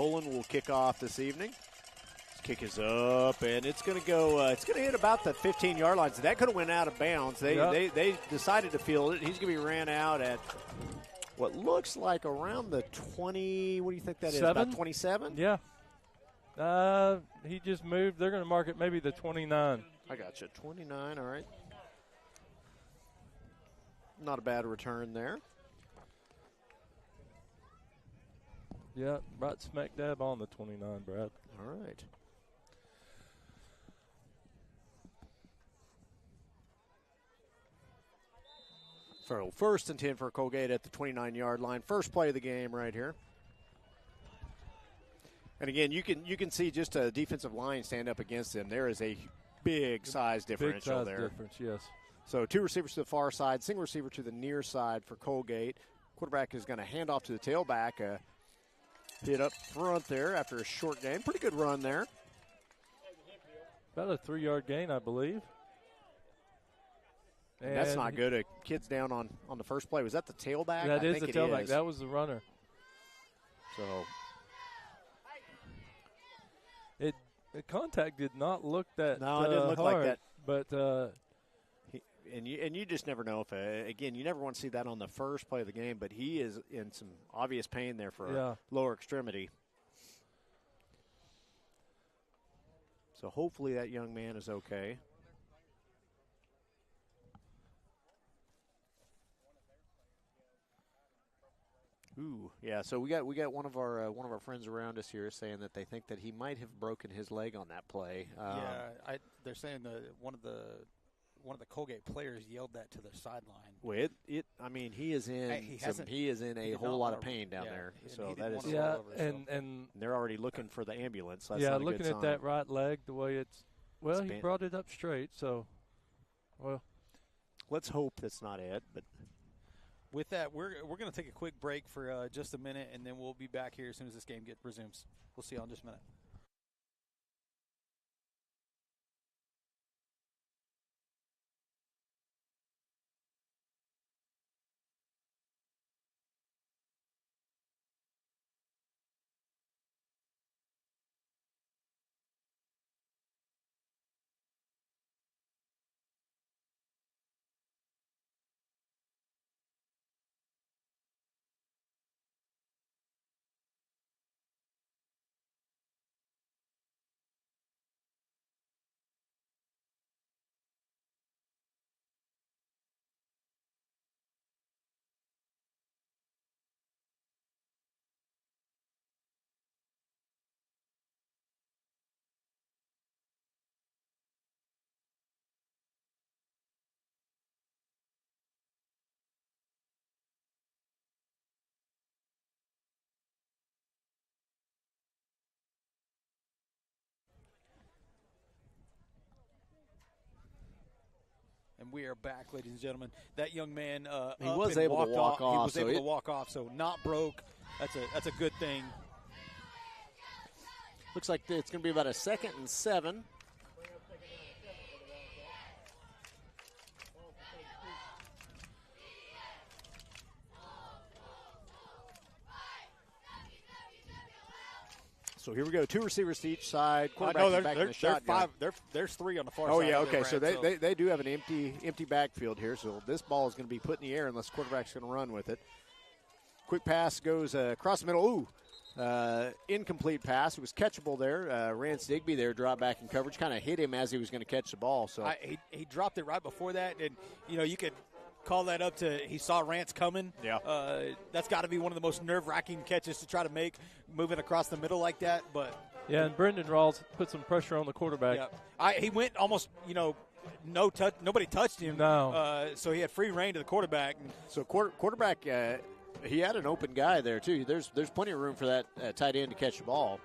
Poland will kick off this evening. His kick is up, and it's going to go. It's going to hit about the 15-yard line. So that could have went out of bounds. They decided to field it. He's going to be ran out at what looks like around the 20. What do you think that is? About 27? Yeah. He just moved. They're going to mark it maybe the 29. I got you. 29. All right. Not a bad return there. Yeah, right smack dab on the 29, Brad. All right. So first and 10 for Colgate at the 29-yard line. First play of the game right here. And again, you can see just a defensive line stand up against him. There is a big size differential there. Big size difference, yes. So 2 receivers to the far side, single receiver to the near side for Colgate. Quarterback is going to hand off to the tailback. Hit up front there after a short gain. Pretty good run there. About a 3-yard gain, I believe. And that's not good. A kid's down on the first play. Was that the tailback? That is the tailback. That was the runner. So the contact did not look that No, it didn't look hard, like that. But And you just never know if, again, you never want to see that on the first play of the game, but he is in some obvious pain there for a lower extremity. So hopefully that young man is okay. Ooh, yeah. So we got one of our friends around us here saying that they think that he might have broken his leg on that play. They're saying one of the Colgate players yelled that to the sideline. Well, I mean, he is in a whole lot of pain down there. So that is and they're already looking for the ambulance. So that's yeah, not a looking good at sign. that right leg, the way it's he brought it up straight. So, let's hope that's not it. But with that, we're going to take a quick break for just a minute, and then we'll be back here as soon as this game resumes. We'll see you all in just a minute. And we are back, ladies and gentlemen. That young man he was able to walk off. He was able to walk off, so not broke. That's a good thing. Looks like it's going to be about a 2nd and 7. So here we go. 2 receivers to each side. Quarterback back in the shotgun. There's 3 on the far side. Oh, yeah, okay. So they do have an empty backfield here. So this ball is going to be put in the air unless the quarterback's going to run with it. Quick pass goes across the middle. Ooh, incomplete pass. It was catchable there. Rance Digby there dropped back in coverage. Kind of hit him as he was going to catch the ball. So he dropped it right before that. And, you could call that up to he saw Rance coming. Yeah. That's got to be one of the most nerve-wracking catches to try to make, moving across the middle like that. But yeah, and Brendan Rawls put some pressure on the quarterback. Yeah. He went almost, no touch. Nobody touched him. No. So he had free reign to the quarterback. So quarterback, he had an open guy there too. There's plenty of room for that tight end to catch the ball.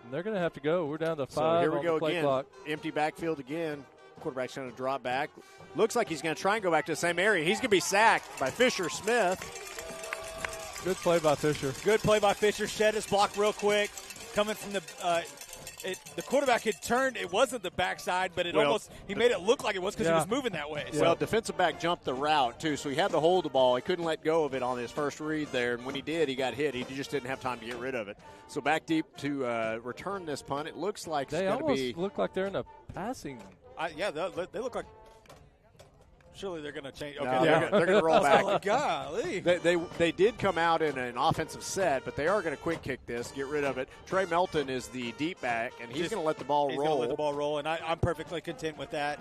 And they're going to have to go. We're down to 5 so here we on go the play again. clock. Empty backfield again. Quarterback's going to drop back. Looks like he's going to try and go back to the same area. He's going to be sacked by Fisher Smith. Good play by Fisher. Good play by Fisher. Shed his block real quick. Coming from the the quarterback had turned. It wasn't the backside, but he made it look like it was because he was moving that way. So. Well, defensive back jumped the route, too, so he had to hold the ball. He couldn't let go of it on his first read there, and when he did, he got hit. He just didn't have time to get rid of it. So back deep to return this punt. It looks like they it's going to be – almost look like they're in a passing. They look like – surely they're going to change. Okay, no, they're going to roll back. Oh, golly. They did come out in an offensive set, but they are going to quick kick this, get rid of it. Trey Melton is the deep back, and he's going to let the ball roll. He's going to let the ball roll, and I'm perfectly content with that.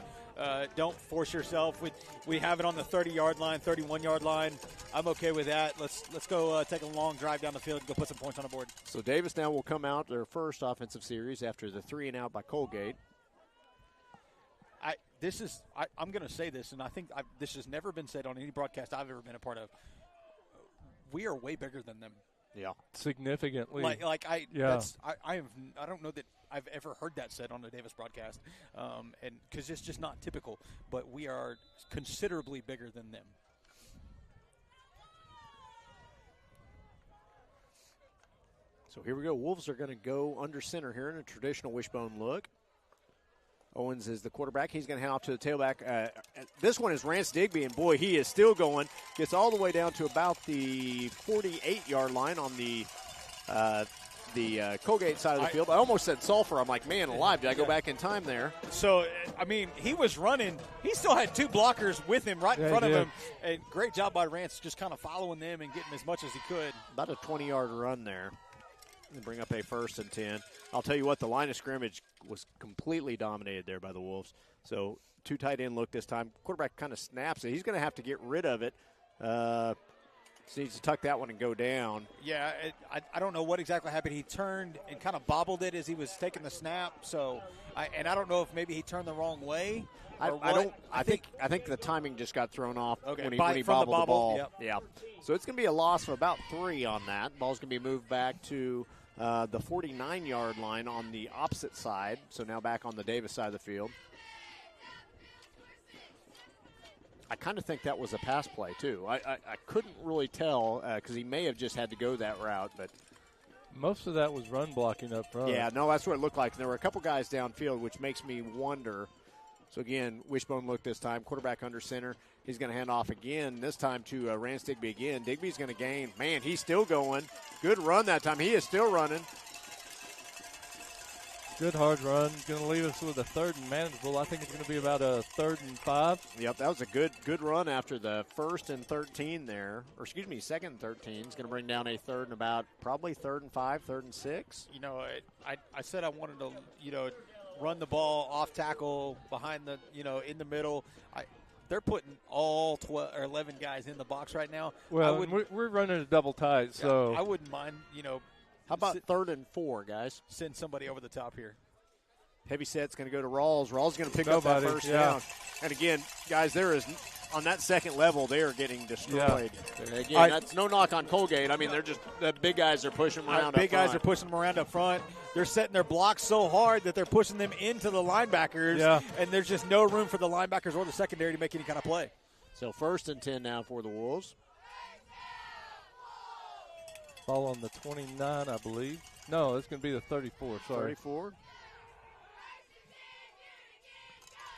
Don't force yourself. We have it on the 30-yard line, 31-yard line. I'm okay with that. Let's go take a long drive down the field and go put some points on the board. So Davis now will come out their first offensive series after the 3-and-out by Coalgate. I'm going to say this, and I think this has never been said on any broadcast I've ever been a part of. We are way bigger than them. Yeah, significantly. I don't know that I've ever heard that said on a Davis broadcast, and because it's just not typical. But we are considerably bigger than them. So here we go. Wolves are going to go under center here in a traditional wishbone look. Owens is the quarterback. He's going to hand off to the tailback. This one is Rance Digby, and boy, he is still going. Gets all the way down to about the 48-yard line on the Colgate side of the field. I almost said Sulphur. I'm like, man alive, did I go back in time there? So, I mean, he was running. He still had two blockers with him right in front of him. And great job by Rance just kind of following them and getting as much as he could. About a 20-yard run there. And bring up a 1st and 10. I'll tell you what, the line of scrimmage was completely dominated there by the Wolves. So, 2 tight end look this time. Quarterback kind of snaps it. He's going to have to get rid of it. Needs to tuck that one and go down. Yeah, I don't know what exactly happened. He turned and kind of bobbled it as he was taking the snap. So, I don't know if maybe he turned the wrong way. I think the timing just got thrown off when he bobbled the ball. Yep. Yeah. So it's going to be a loss of about 3 on that. Ball's going to be moved back to the 49-yard line on the opposite side. So now back on the Davis side of the field. I kind of think that was a pass play, too. I couldn't really tell because he may have just had to go that route, but most of that was run blocking up front. Yeah, no, that's what it looked like. And there were a couple guys downfield, which makes me wonder. So, again, wishbone look this time. Quarterback under center. He's going to hand off again, this time to Rance Digby again. Digby's going to gain. Man, he's still going. Good run that time. He is still running. Good hard run. Going to leave us with a 3rd and manageable. I think it's going to be about a 3rd and 5. Yep, that was a good run after the 1st and 13 there. Or, excuse me, 2nd and 13. It's going to bring down a 3rd and about probably 3rd and 5, 3rd and 6. You know, I said I wanted to, run the ball off tackle behind the, in the middle. They're putting all 12 or 11 guys in the box right now. Well, we're running a double tight, so I wouldn't mind, How about 3rd and 4, guys? Send somebody over the top here. Heavy set's going to go to Rawls. Rawls is going to pick up that 1st down. And again, guys, there is on that 2nd level, they are getting destroyed. Yeah. Again, that's no knock on Colgate. I mean, they're just the big guys are pushing them around. Big guys are pushing them around up front. They're setting their blocks so hard that they're pushing them into the linebackers, and there's just no room for the linebackers or the secondary to make any kind of play. So 1st and 10 now for the Wolves. Ball on the 29, I believe. No, it's going to be the 34. Sorry. 34.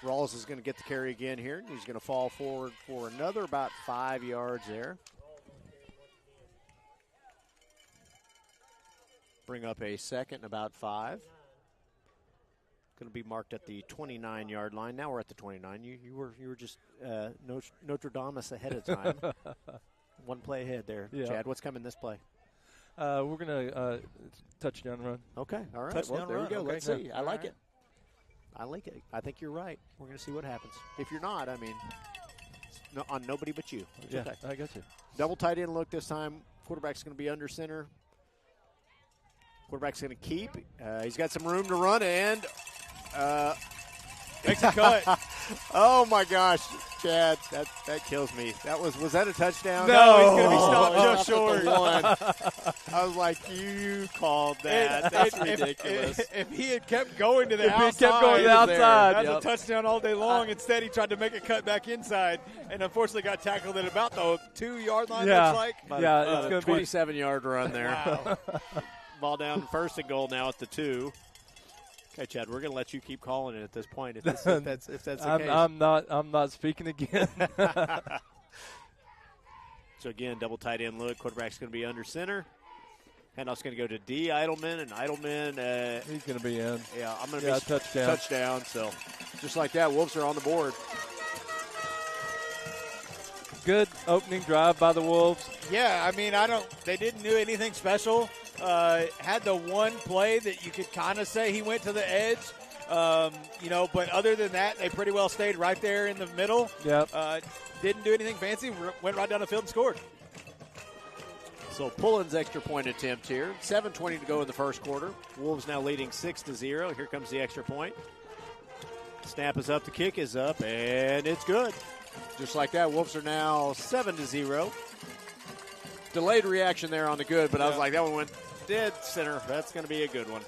Rawls is going to get the carry again here. He's going to fall forward for another about 5 yards there. Bring up a 2nd and about 5. Going to be marked at the 29-yard line. Now we're at the 29. You were just Notre Dame ahead of time. One play ahead there. Yeah. Chad, what's coming this play? We're going to touchdown run. Okay, all right. Touchdown there run. We go. Okay. Let's see. I like it. I like it. I think you're right. We're going to see what happens. If you're not, I mean, on nobody but you. It's okay. I got you. Double tight end look this time. Quarterback's going to be under center. Quarterback's going to keep. He's got some room to run and makes a cut. Oh my gosh, Chad, that kills me. Was that a touchdown? No, he's going to be stopped just short. I was like, you called that. That's ridiculous. If he had kept going to the outside, that's a touchdown all day long. Instead, he tried to make a cut back inside, and unfortunately got tackled at about the 2-yard line. Looks like. It's going to be a 27-yard run there. Wow. Ball down 1st and goal now at the 2. Hey, Chad, we're going to let you keep calling it at this point if that's the case. I'm not speaking again. So, again, double tight end look. Quarterback's going to be under center. Handoff's going to go to D. Eidelman, and Eidelman. He's going to be in. Yeah, I'm going to be touchdown. So, just like that, Wolves are on the board. Good opening drive by the Wolves. Yeah, I mean, they didn't do anything special. Had the one play that you could kind of say he went to the edge. But other than that, they pretty well stayed right there in the middle. Yep. Didn't do anything fancy. Went right down the field and scored. So Pullen's extra point attempt here. 7:20 to go in the first quarter. Wolves now leading 6-0. Here comes the extra point. Snap is up. The kick is up, and it's good. Just like that, Wolves are now 7-0. Delayed reaction there on the good, but I was like, that one went dead center. That's going to be a good one.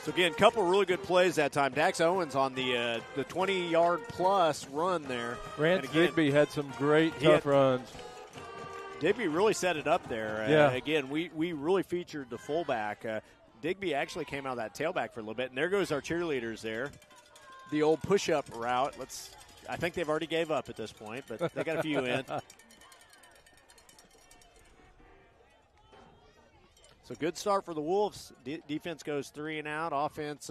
So, again, couple really good plays that time. Dax Owens on the 20-yard plus run there. Rance Digby had some great tough runs. Digby really set it up there. Yeah. Again, we really featured the fullback. Digby actually came out of that tailback for a little bit, and there goes our cheerleaders there. The old push-up route. I think they've already gave up at this point, but they got a few in. So good start for the Wolves. Defense goes 3 and out. Offense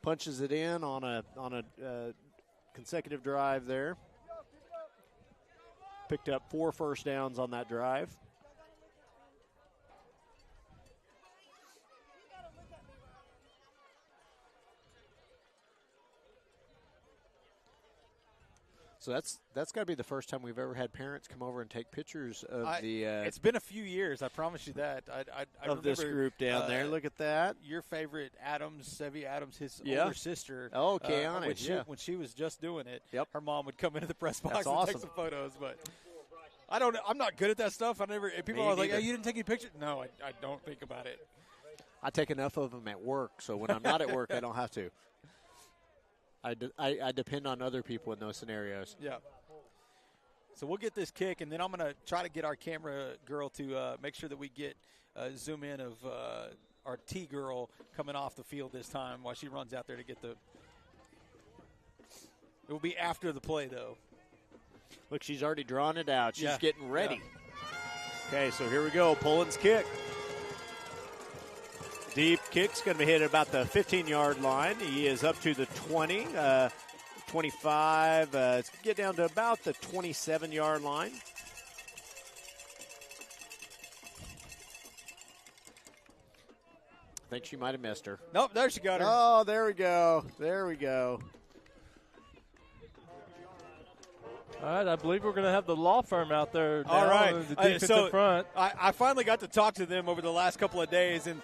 punches it in on a consecutive drive there. Picked up 4 first downs on that drive. So that's got to be the first time we've ever had parents come over and take pictures of It's been a few years, I promise you that. I of this group down there. Look at that. Your favorite Sevy Adams, his older sister. Oh, Keanu. When she was just doing it, yep. Her mom would come into the press box that's and awesome. take some photos. But I'm not good at that stuff. People are like, "Oh, you didn't take any pictures?" No, I don't think about it. I take enough of them at work, so when I'm not at work, I don't have to. I depend on other people in those scenarios. Yeah. So we'll get this kick, and then I'm going to try to get our camera girl to make sure that we get zoom in of our T girl coming off the field this time while she runs out there to get the. It will be after the play, though. Look, she's already drawn it out. She's getting ready. Yeah. Okay, so here we go. Pullen's kick. Deep kick's going to be hit at about the 15-yard line. He is up to the 20, 25. It's going to get down to about the 27-yard line. I think she might have missed her. Nope, there she got her. Oh, there we go. There we go. All right, I believe we're going to have the law firm out there now. All right. The defensive front. I finally got to talk to them over the last couple of days, and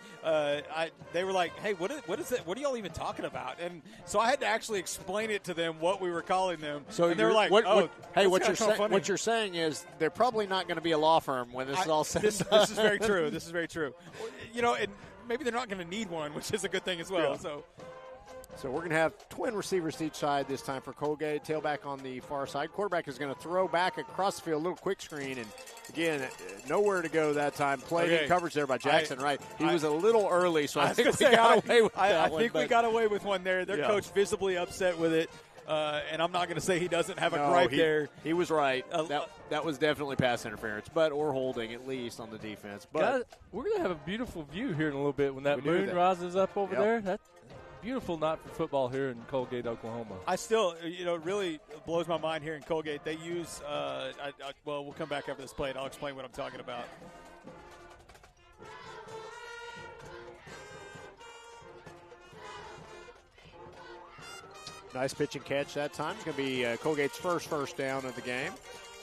they were like, hey, what is it? What are y'all even talking about? And so I had to actually explain it to them what we were calling them. So and they were like, what you're saying is they're probably not going to be a law firm when this is all said. This is very true. This is very true. And maybe they're not going to need one, which is a good thing as well. Yeah. So we're going to have twin receivers to each side this time for Colgate. Tailback on the far side. Quarterback is going to throw back across the field, a little quick screen. And, again, nowhere to go that time. Played in coverage there by Jackson, right? He was a little early, so I think we got away with that one. I think we got away with one there. Their coach visibly upset with it. And I'm not going to say he doesn't have a gripe there. He was right. That was definitely pass interference, or holding at least on the defense. But guys, we're going to have a beautiful view here in a little bit when that moon rises up over there. That's beautiful night for football here in Coalgate, Oklahoma. I still, it really blows my mind here in Colgate. They use, we'll come back after this play and I'll explain what I'm talking about. Nice pitch and catch that time. It's going to be Colgate's first down of the game.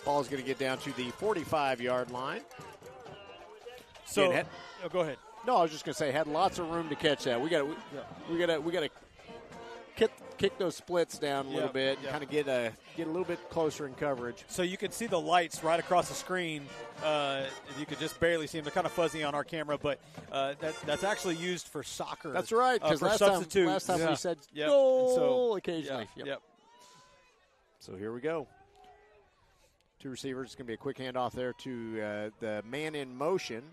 Ball is going to get down to the 45-yard line. So, go ahead. No, I was just going to say, had lots of room to catch that. We got to kick those splits down a little bit, and kind of get a little bit closer in coverage. So you can see the lights right across the screen. You could just barely see them. They're kind of fuzzy on our camera, but that's actually used for soccer. That's right, because last time we said goal occasionally. Yep. So here we go. Two receivers. It's going to be a quick handoff there to the man in motion.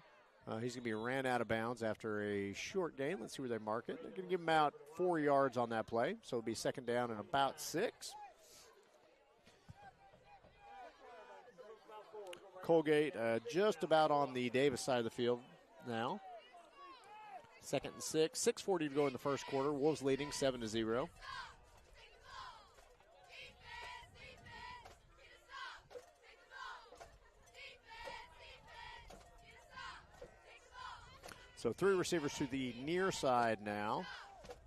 He's going to be ran out of bounds after a short gain. Let's see where they mark it. They're going to give him about 4 yards on that play, so it'll be second down and about 6. Coalgate just about on the Davis side of the field now. Second and 6. 6:40 to go in the first quarter. Wolves leading 7-0. So 3 receivers to the near side now.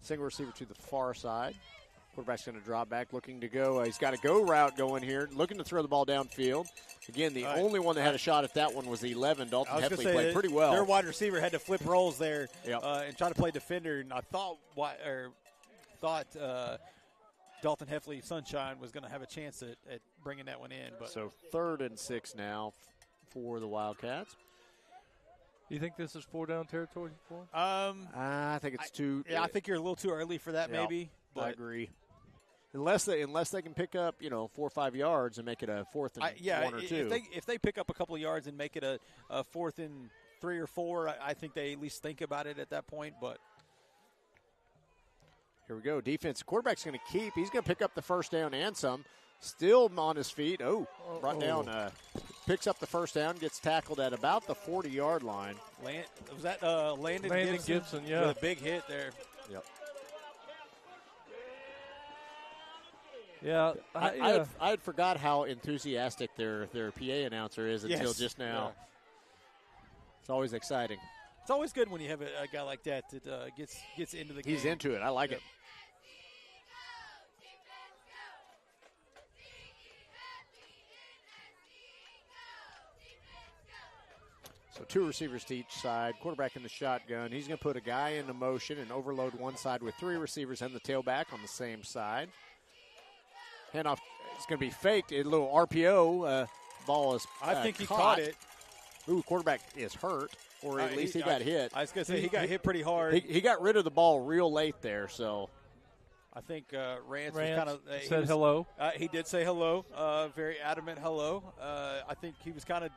Single receiver to the far side. Quarterback's going to drop back, looking to go. He's got a go route going here, looking to throw the ball downfield. Again, the only one that had a shot at that one was the 11. Dalton Heffley played pretty well. Their wide receiver had to flip roles there yep. And try to play defender. And I thought Dalton Heffley Sunshine was going to have a chance at bringing that one in. But so 3rd and 6 now for the Wildcats. You think this is 4-down territory for them? I think it's too. Yeah, I think you're a little too early for that, maybe. But I agree. Unless they can pick up, 4 or 5 yards and make it a 4th and 1 or 2. If they pick up a couple of yards and make it a 4th and 3 or 4, I think they at least think about it at that point. But here we go. Defense. Quarterback's going to keep. He's going to pick up the first down and some. Still on his feet. Brought down. Picks up the first down. Gets tackled at about the 40-yard line. Was that Landon Gibson? Yeah, with a big hit there. Yep. Yeah, I had forgot how enthusiastic their PA announcer is until just now. Yeah. It's always exciting. It's always good when you have a guy like that that gets into the game. He's into it. I like it. So 2 receivers to each side. Quarterback in the shotgun. He's going to put a guy into motion and overload one side with 3 receivers and the tailback on the same side. Handoff is going to be faked. A little RPO. Ball is I think he caught it. Ooh, quarterback is hurt, or at least he got hit. I was going to say he got hit pretty hard. He got rid of the ball real late there, so. I think Rance was kind of said hello. He did say hello, very adamant hello. I think he was kind of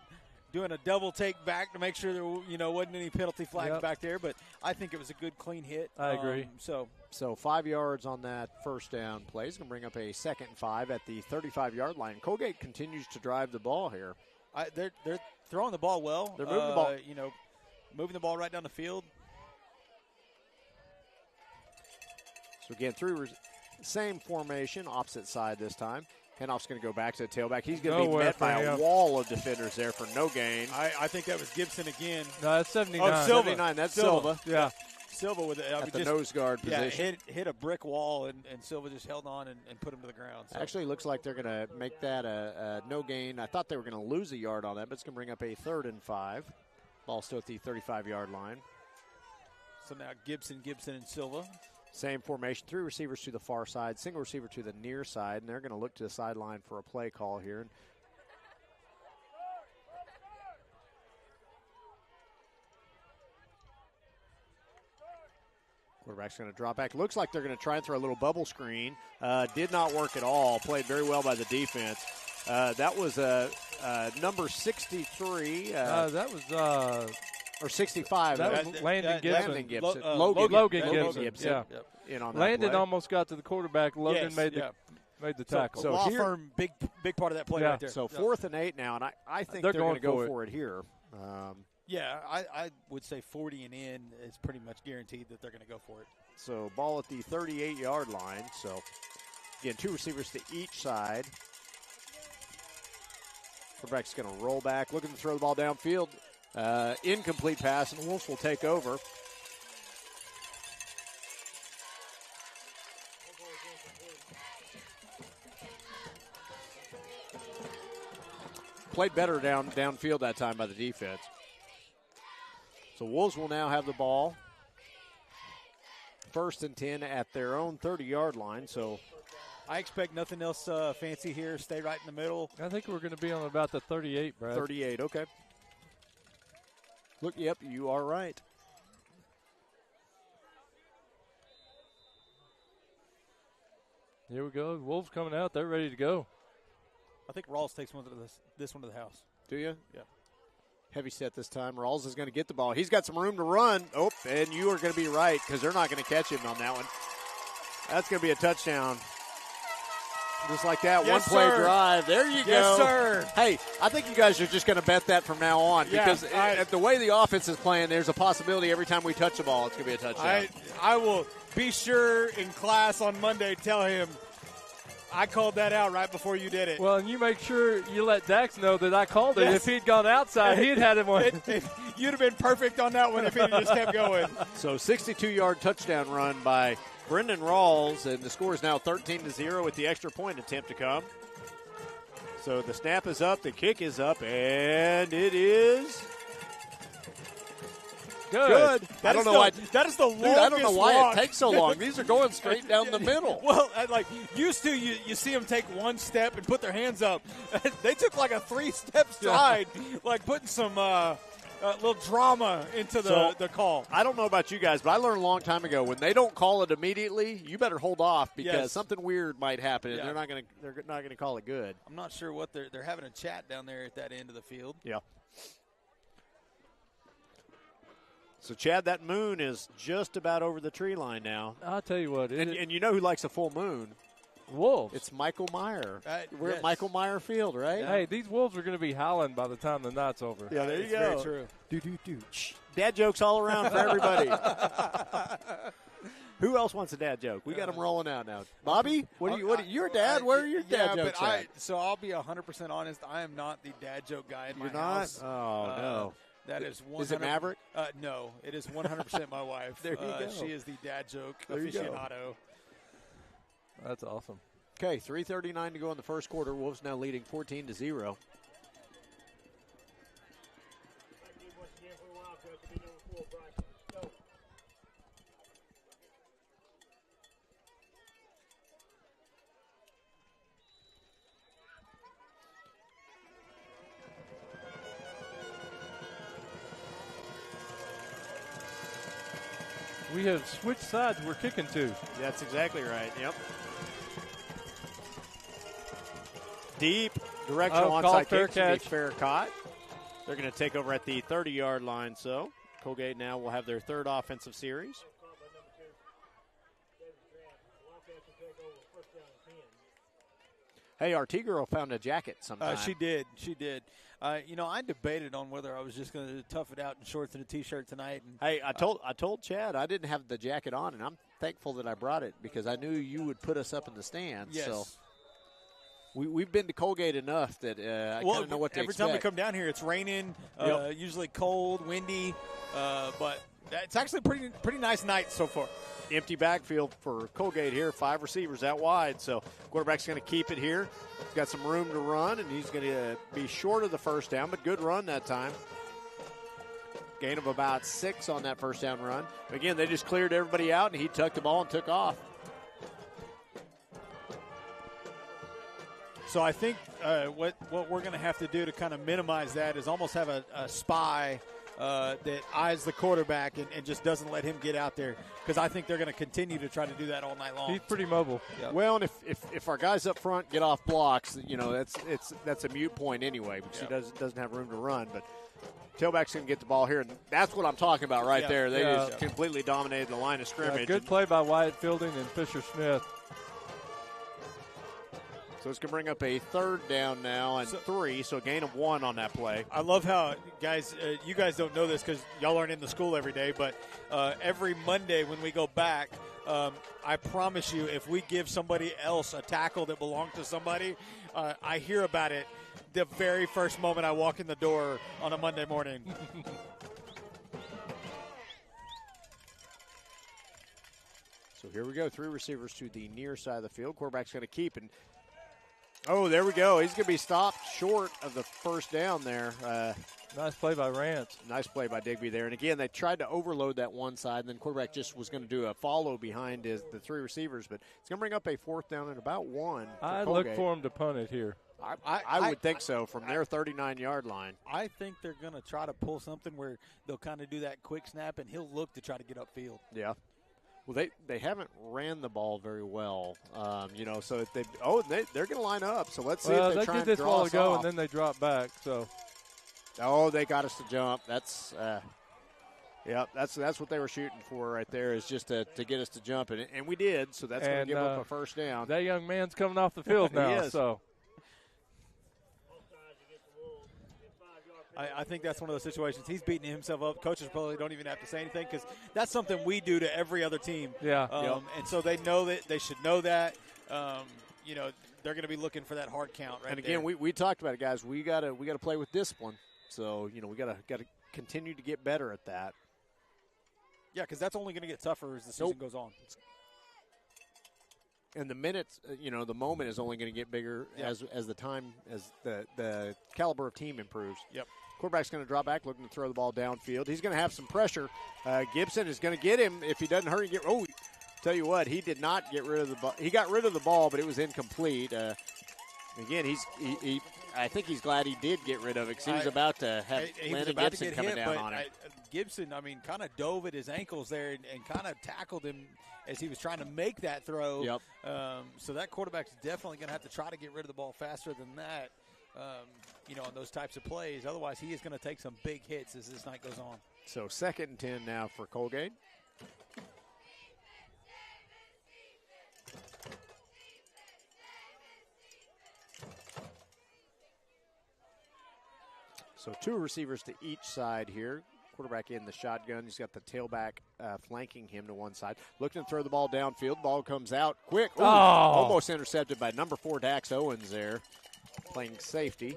doing a double take back to make sure there wasn't any penalty flags back there, but I think it was a good clean hit. I agree. So 5 yards on that first down play. He's going to bring up a 2nd and 5 at the 35-yard line. Coalgate continues to drive the ball here. They're throwing the ball well. They're moving the ball. Moving the ball right down the field. So again, same formation, opposite side this time. Handoff's going to go back to the tailback. He's going to be met by a wall of defenders there for no gain. I think that was Gibson again. No, that's 79. Oh, Silva. 79, that's Silva. Yeah. Silva with at the nose guard position. Hit a brick wall, and Silva just held on and put him to the ground. So. Actually, looks like they're going to make that a no gain. I thought they were going to lose a yard on that, but it's going to bring up a 3rd and 5. Ball still at the 35-yard line. So now Gibson, and Silva. Same formation, 3 receivers to the far side, single receiver to the near side, and they're going to look to the sideline for a play call here. Quarterback's going to drop back. Looks like they're going to try and throw a little bubble screen. Did not work at all. Played very well by the defense. That was number 63. That was or 65. That was Landon Gibson. Logan Gibson. Yeah. Yep. In on that Landon play. almost got to the quarterback. Logan made the tackle. So law firm, big part of that play right there. So 4th and 8 now, and I think they're going to go for it here. I would say 40 and in is pretty much guaranteed that they're going to go for it. So ball at the 38-yard line. So, again, 2 receivers to each side. Quarterback's going to roll back, looking to throw the ball downfield. Incomplete pass, and Wolves will take over. Played better downfield that time by the defense. So Wolves will now have the ball. 1st and 10 at their own 30-yard line. So I expect nothing else fancy here. Stay right in the middle. I think we're going to be on about the 38, Brad. 38, okay. Look, yep, you are right. Here we go. Wolves coming out. They're ready to go. I think Rawls takes this one to the house. Do you? Yeah. Heavy set this time. Rawls is going to get the ball. He's got some room to run. Oh, and you are going to be right because they're not going to catch him on that one. That's going to be a touchdown. Just like that, yes, one-play sir. drive. There you go. Yes, sir. Hey, I think you guys are just going to bet that from now on because the way the offense is playing, there's a possibility every time we touch the ball, it's going to be a touchdown. I will be sure in class on Monday tell him I called that out right before you did it. Well, and you make sure you let Dax know that I called it. Yes. If he'd gone outside, he'd had him on. You'd have been perfect on that one if he just kept going. So 62-yard touchdown run by Brendan Rawls, and the score is now 13-0 with the extra point attempt to come. So the snap is up, the kick is up, and it is good. That is the longest I don't know why walk. it takes so long. These are going straight down the middle. Well, used to, you see them take one step and put their hands up. They took like a 3-step stride, like putting some little drama into the call. I don't know about you guys, but I learned a long time ago when they don't call it immediately, you better hold off because something weird might happen, and they're not going to call it good. I'm not sure what they're having a chat down there at that end of the field. Yeah. So, Chad, that moon is just about over the tree line now. I'll tell you what. And you know who likes a full moon? Wolves. It's Michael Meyer. We're yes. at Michael Meyer Field, right? Hey, these Wolves are going to be howling by the time the night's over. Yeah, there you It's go. very true. Dad jokes all around for everybody. Who else wants a dad joke? We got them rolling out now. Bobby, your dad? Where are your dad jokes at? So I'll be 100% honest. I am not the dad joke guy in You're my not? house. Oh, no. That is 100%. Is it Maverick? No, it is 100% my wife. There you go. She is the dad joke There you go. aficionado. That's awesome. Okay, 3:39 to go in the first quarter. Wolves now leading 14-0. We have switched sides we're kicking to. That's exactly right. Yep. Deep directional onside kick to be fair caught. They're going to take over at the 30-yard line. So Colgate now will have their third offensive series. Hey, our T-girl found a jacket sometime. She did. I debated on whether I was just going to tough it out in shorts and a T-shirt tonight. And, hey, I told Chad I didn't have the jacket on, and I'm thankful that I brought it because I knew you would put us up in the stands. Yes. So we've been to Colgate enough that I kind of know what to expect. Every time we come down here, it's raining, usually cold, windy, but it's actually pretty nice night so far. Empty backfield for Colgate here. 5 receivers out wide. So quarterback's going to keep it here. He's got some room to run, and he's going to be short of the first down, but good run that time. Gain of about 6 on that first down run. Again, they just cleared everybody out, and he tucked the ball and took off. So I think what we're going to have to do to kind of minimize that is almost have a spy that eyes the quarterback and just doesn't let him get out there, because I think they're going to continue to try to do that all night long. He's pretty mobile. Yep. Well, and if our guys up front get off blocks, that's a moot point anyway, because he doesn't have room to run. But tailback's going to get the ball here, and that's what I'm talking about right there. They just completely dominated the line of scrimmage. Good play by Wyatt Fielding and Fisher Smith. So it's going to bring up a third down now and 3, so a gain of 1 on that play. I love how, guys, you guys don't know this because y'all aren't in the school every day, but every Monday when we go back, I promise you, if we give somebody else a tackle that belonged to somebody, I hear about it the very first moment I walk in the door on a Monday morning. So here we go. 3 receivers to the near side of the field. Quarterback's going to keep, and there we go. He's going to be stopped short of the first down there. Nice play by Rance. Nice play by Digby there. And again, they tried to overload that one side, and then quarterback just was going to do a follow behind the 3 receivers. But it's going to bring up a 4th down and about 1. I'd look for him to punt it here. I would think so from their 39-yard line. I think they're going to try to pull something where they'll kind of do that quick snap, and he'll look to try to get upfield. Yeah. Well, they haven't ran the ball very well, so if they're going to line up. So let's see if they try and draw us did this while ago, off. and then they drop back. So Oh, they got us to jump. That's what they were shooting for right there, is just to get us to jump, and we did. So that's going to give up a first down. That young man's coming off the field now. So I think that's one of those situations. He's beating himself up. Coaches probably don't even have to say anything because that's something we do to every other team. Yeah. And so they know that they should know that. They're going to be looking for that hard count right. And again, there. we talked about it, guys. We gotta play with discipline. So we gotta continue to get better at that. Yeah, because that's only going to get tougher as the season goes on. And the minutes, the moment is only going to get bigger as the time, as the caliber of team improves. Yep. Quarterback's going to drop back, looking to throw the ball downfield. He's going to have some pressure. Gibson is going to get him if he doesn't hurry. Tell you what, he did not get rid of the ball. He got rid of the ball, but it was incomplete. Again, I think he's glad he did get rid of it because he was about to have Landon Gibson coming down on him. Gibson, kind of dove at his ankles there and kind of tackled him as he was trying to make that throw. Yep. So that quarterback's definitely going to have to try to get rid of the ball faster than that, on those types of plays. Otherwise, he is going to take some big hits as this night goes on. So 2nd and 10 now for Colgate. So 2 receivers to each side here. Quarterback in the shotgun. He's got the tailback flanking him to one side. Looking to throw the ball downfield. Ball comes out quick. Ooh, almost intercepted by number 4, Dax Owens there, playing safety.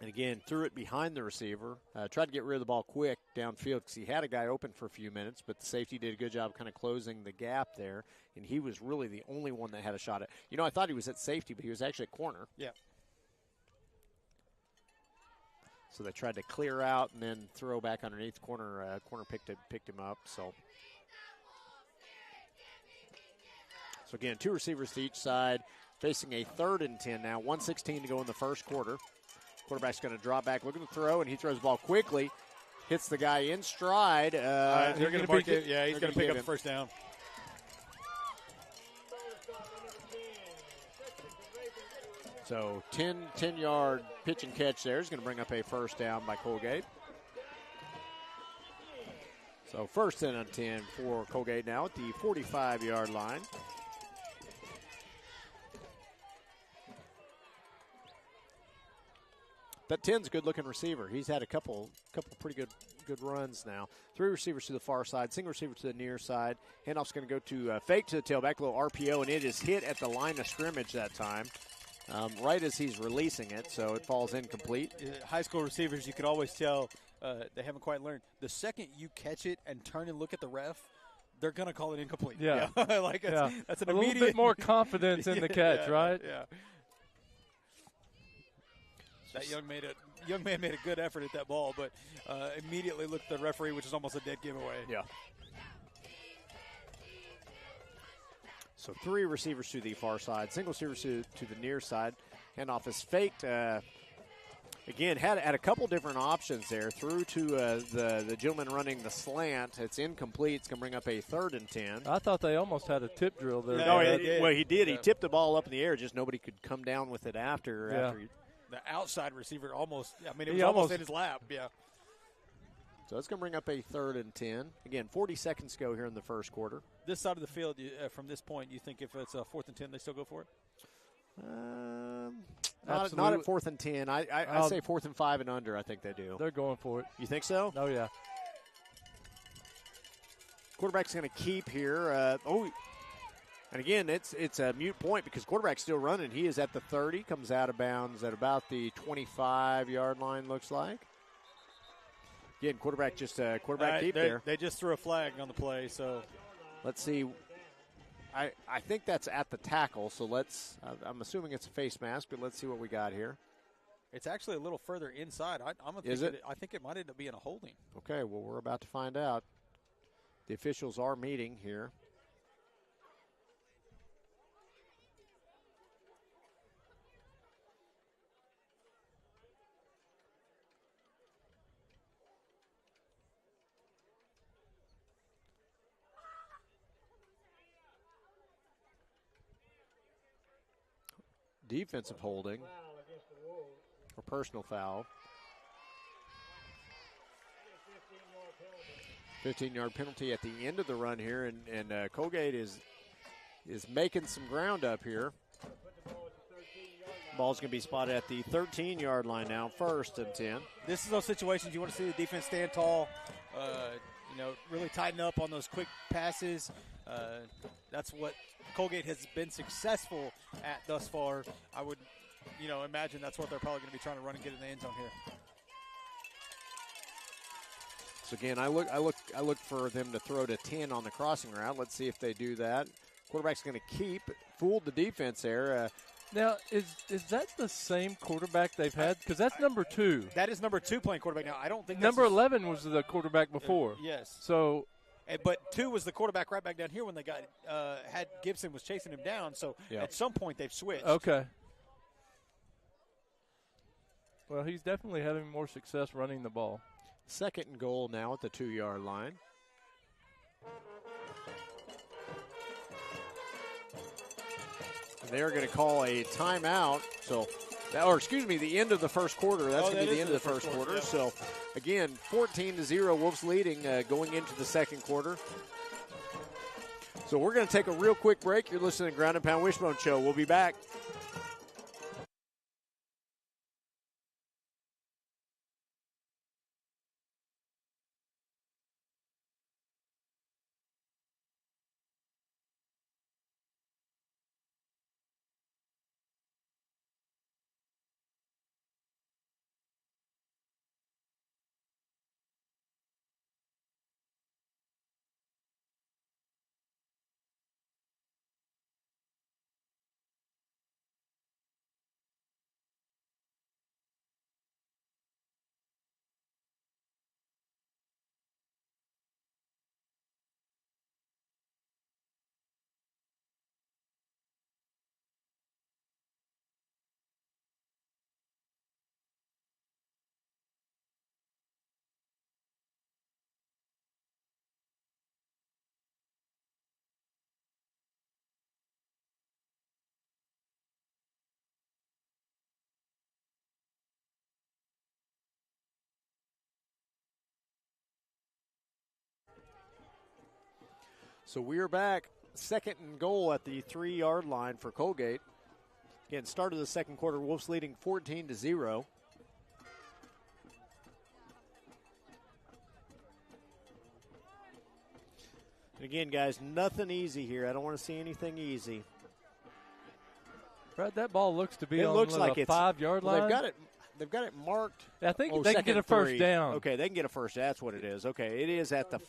And again, threw it behind the receiver. Tried to get rid of the ball quick downfield because he had a guy open for a few minutes, but the safety did a good job kind of closing the gap there, and he was really the only one that had a shot at. I thought he was at safety, but he was actually at corner. Yeah. So they tried to clear out and then throw back underneath. Corner picked him up. So again, 2 receivers to each side, facing a 3rd and 10 now. 1:16 to go in the first quarter. Quarterback's going to drop back, looking to throw, and he throws the ball quickly. Hits the guy in stride. They're going to mark it. Yeah, he's going to pick up the first down. So 10-yard pitch and catch there is going to bring up a first down by Colgate. So 1st and 10 for Colgate now at the 45-yard line. That 10's a good-looking receiver. He's had a couple pretty good runs now. 3 receivers to the far side, single receiver to the near side. Handoff's going to go to fake to the tailback, a little RPO, and it is hit at the line of scrimmage that time. Right as he's releasing it, so it falls incomplete. High school receivers, you could always tell they haven't quite learned. The second you catch it and turn and look at the ref, they're going to call it incomplete. Yeah. That's an a immediate. little bit more confidence in the catch, right? Yeah. That young man made a good effort at that ball, but immediately looked at the referee, which is almost a dead giveaway. Yeah. So 3 receivers to the far side, single receivers to the near side. Handoff is faked. Again, had a couple different options there. Through to the gentleman running the slant. It's incomplete. It's going to bring up a 3rd and 10. I thought they almost had a tip drill there. No, he did. Yeah. He tipped the ball up in the air. Just nobody could come down with it after. The outside receiver it was almost in his lap. Yeah. So it's going to bring up a 3rd and 10. Again, 40 seconds to go here in the first quarter. This side of the field, from this point, you think if it's a 4th and 10, they still go for it? Not at 4th and 10. I say 4th and 5 and under. I think they do. They're going for it. You think so? Oh, yeah. Quarterback's going to keep here. And again, it's a moot point because quarterback's still running. He is at the 30, comes out of bounds at about the 25-yard line, looks like. Again, quarterback keep there. They just threw a flag on the play, so. Let's see. I think that's at the tackle, so I'm assuming it's a face mask, but let's see what we got here. It's actually a little further inside. Is it? I think it might end up being a holding. Okay, well, we're about to find out. The officials are meeting here. Defensive holding. or personal foul. 15-yard penalty at the end of the run here, and Colgate is making some ground up here. Ball's going to be spotted at the 13-yard line now, 1st and 10. This is those situations you want to see the defense stand tall, really tighten up on those quick passes. That's what Colgate has been successful at thus far. I would, imagine that's what they're probably going to be trying to run and get in the end zone here. So again, I look for them to throw to 10 on the crossing route. Let's see if they do that. Quarterback's going to keep. Fooled the defense there. Now, is that the same quarterback they've had? Because that's number 2. That is number 2 playing quarterback now. I don't think number 11 was the quarterback before. Yes. So, but 2 was the quarterback right back down here when they got had Gibson was chasing him down. So at some point they've switched. Okay. Well, he's definitely having more success running the ball. 2nd and goal now at the 2-yard line. They're going to call a timeout. The end of the first quarter. That's going to be the end of the first quarter. Yeah. So, again, 14-0, Wolves leading going into the second quarter. So we're going to take a real quick break. You're listening to Ground and Pound Wishbone Show. We'll be back. So we are back. 2nd and goal at the 3-yard line for Colgate. Again, start of the second quarter, Wolves leading 14-0. And again, guys, nothing easy here. I don't want to see anything easy. Brad, that ball looks to be on like a 5-yard line. They've got it marked. I think they can get a first down. Okay, they can get a first. That's what it is. Okay, it is at the.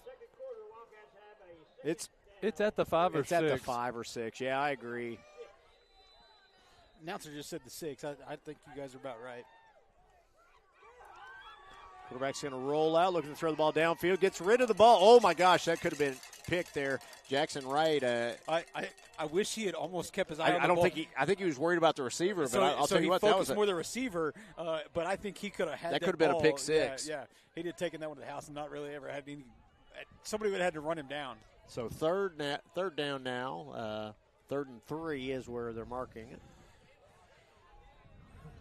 It's at the 5 or 6. It's at the 5 or 6. Yeah, I agree. Announcer just said the 6. I think you guys are about right. Quarterback's going to roll out, looking to throw the ball downfield. Gets rid of the ball. Oh, my gosh, that could have been picked there. Jackson Wright. I wish he had almost kept his eye on the ball. I think he was worried about the receiver, but I'll tell you what, that was more the receiver, but I think he could have had that. That could have been a pick 6. Yeah, he'd have taken that one to the house and not really ever had any. Somebody would have had to run him down. So third down now. 3rd and 3 is where they're marking it.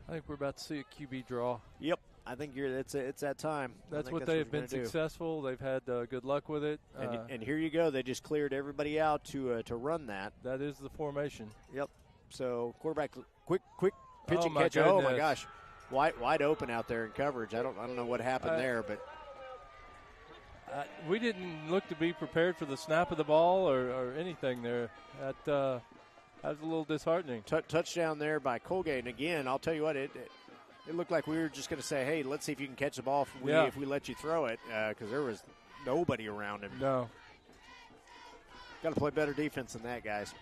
I think we're about to see a QB draw. Yep, I think it's that time. That's what they've been successful. They've had good luck with it. And here you go. They just cleared everybody out to run that. That is the formation. Yep. So quarterback, quick pitch and catch. Goodness. Oh my gosh, wide open out there in coverage. I don't know what happened there, but. We didn't look to be prepared for the snap of the ball or anything there. That was a little disheartening. Touchdown there by Colgate. And again, I'll tell you what, it looked like we were just going to say, hey, let's see if you can catch the ball if we let you throw it, because there was nobody around him. No. Got to play better defense than that, guys.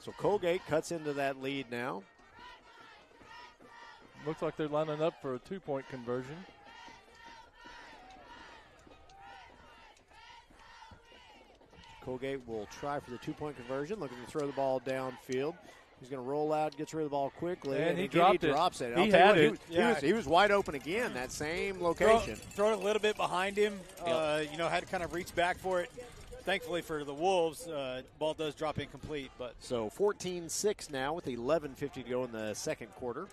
So Colgate cuts into that lead now. Looks like they're lining up for a 2-point conversion. Colgate will try for the 2-point conversion, looking to throw the ball downfield. He's going to roll out, gets rid of the ball quickly, and he drops it. He was wide open again, that same location. Throw it a little bit behind him. Had to kind of reach back for it. thankfully for the Wolves, ball does drop incomplete. But So 14-6 now with 11:50 to go in the second quarter.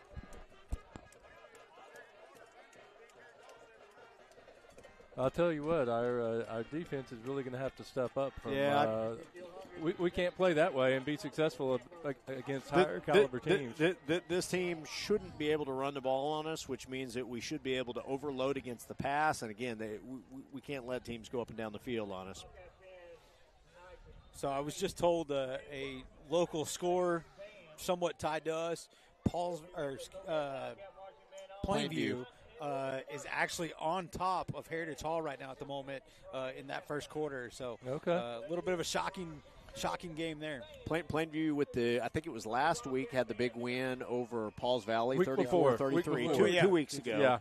I'll tell you what, our defense is really going to have to step up. We can't play that way and be successful against higher caliber teams. This team shouldn't be able to run the ball on us, which means that we should be able to overload against the pass. And again, we can't let teams go up and down the field on us. So I was just told a local score, somewhat tied to us, Plainview. Is actually on top of Heritage Hall right now at the moment in that first quarter. So a little bit of a shocking game there. Plainview with I think it was last week, had the big win over Pauls Valley, 34-33, 2 weeks ago. Yeah.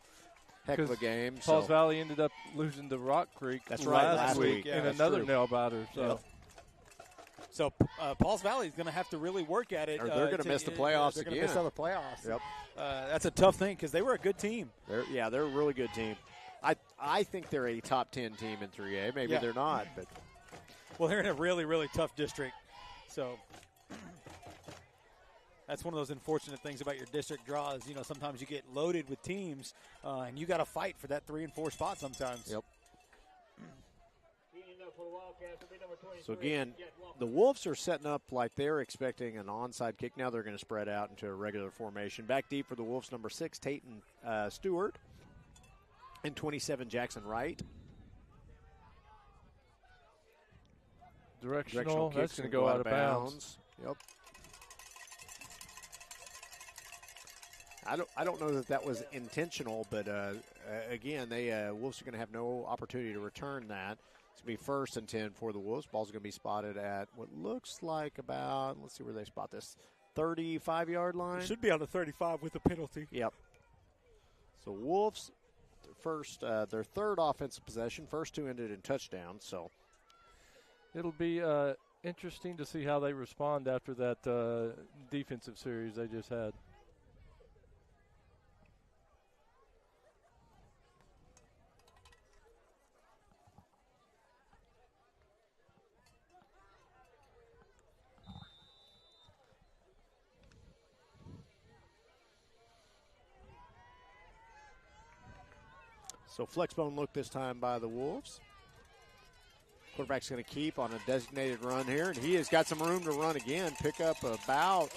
Heck of a game. Pauls Valley ended up losing to Rock Creek last week in another nail-biter. So Pauls Valley is going to have to really work at it. Or they're going to miss the playoffs again. They're going to miss all the playoffs. Yep. That's a tough thing because they were a good team. They're a really good team. I think they're a top 10 team in 3A. Maybe they're not, but well, they're in a really, really tough district. So that's one of those unfortunate things about your district draws. You know, sometimes you get loaded with teams, and you got to fight for that 3 and 4 spot sometimes. Yep. So, again, the Wolves are setting up like they're expecting an onside kick. Now they're going to spread out into a regular formation. Back deep for the Wolves, number 6, Tayton Stewart. And 27, Jackson Wright. Directional that's going to go out of bounds. Yep. I don't know that was intentional, but, again, Wolves are going to have no opportunity to return that. It's going to be 1st and 10 for the Wolves. Ball's going to be spotted at what looks like about, let's see where they spot this, 35-yard line. It should be on the 35 with a penalty. Yep. So Wolves, their third offensive possession. First 2 ended in touchdowns. So it'll be interesting to see how they respond after that defensive series they just had. So flexbone look this time by the Wolves. Quarterback's going to keep on a designated run here, and he has got some room to run again. Pick up about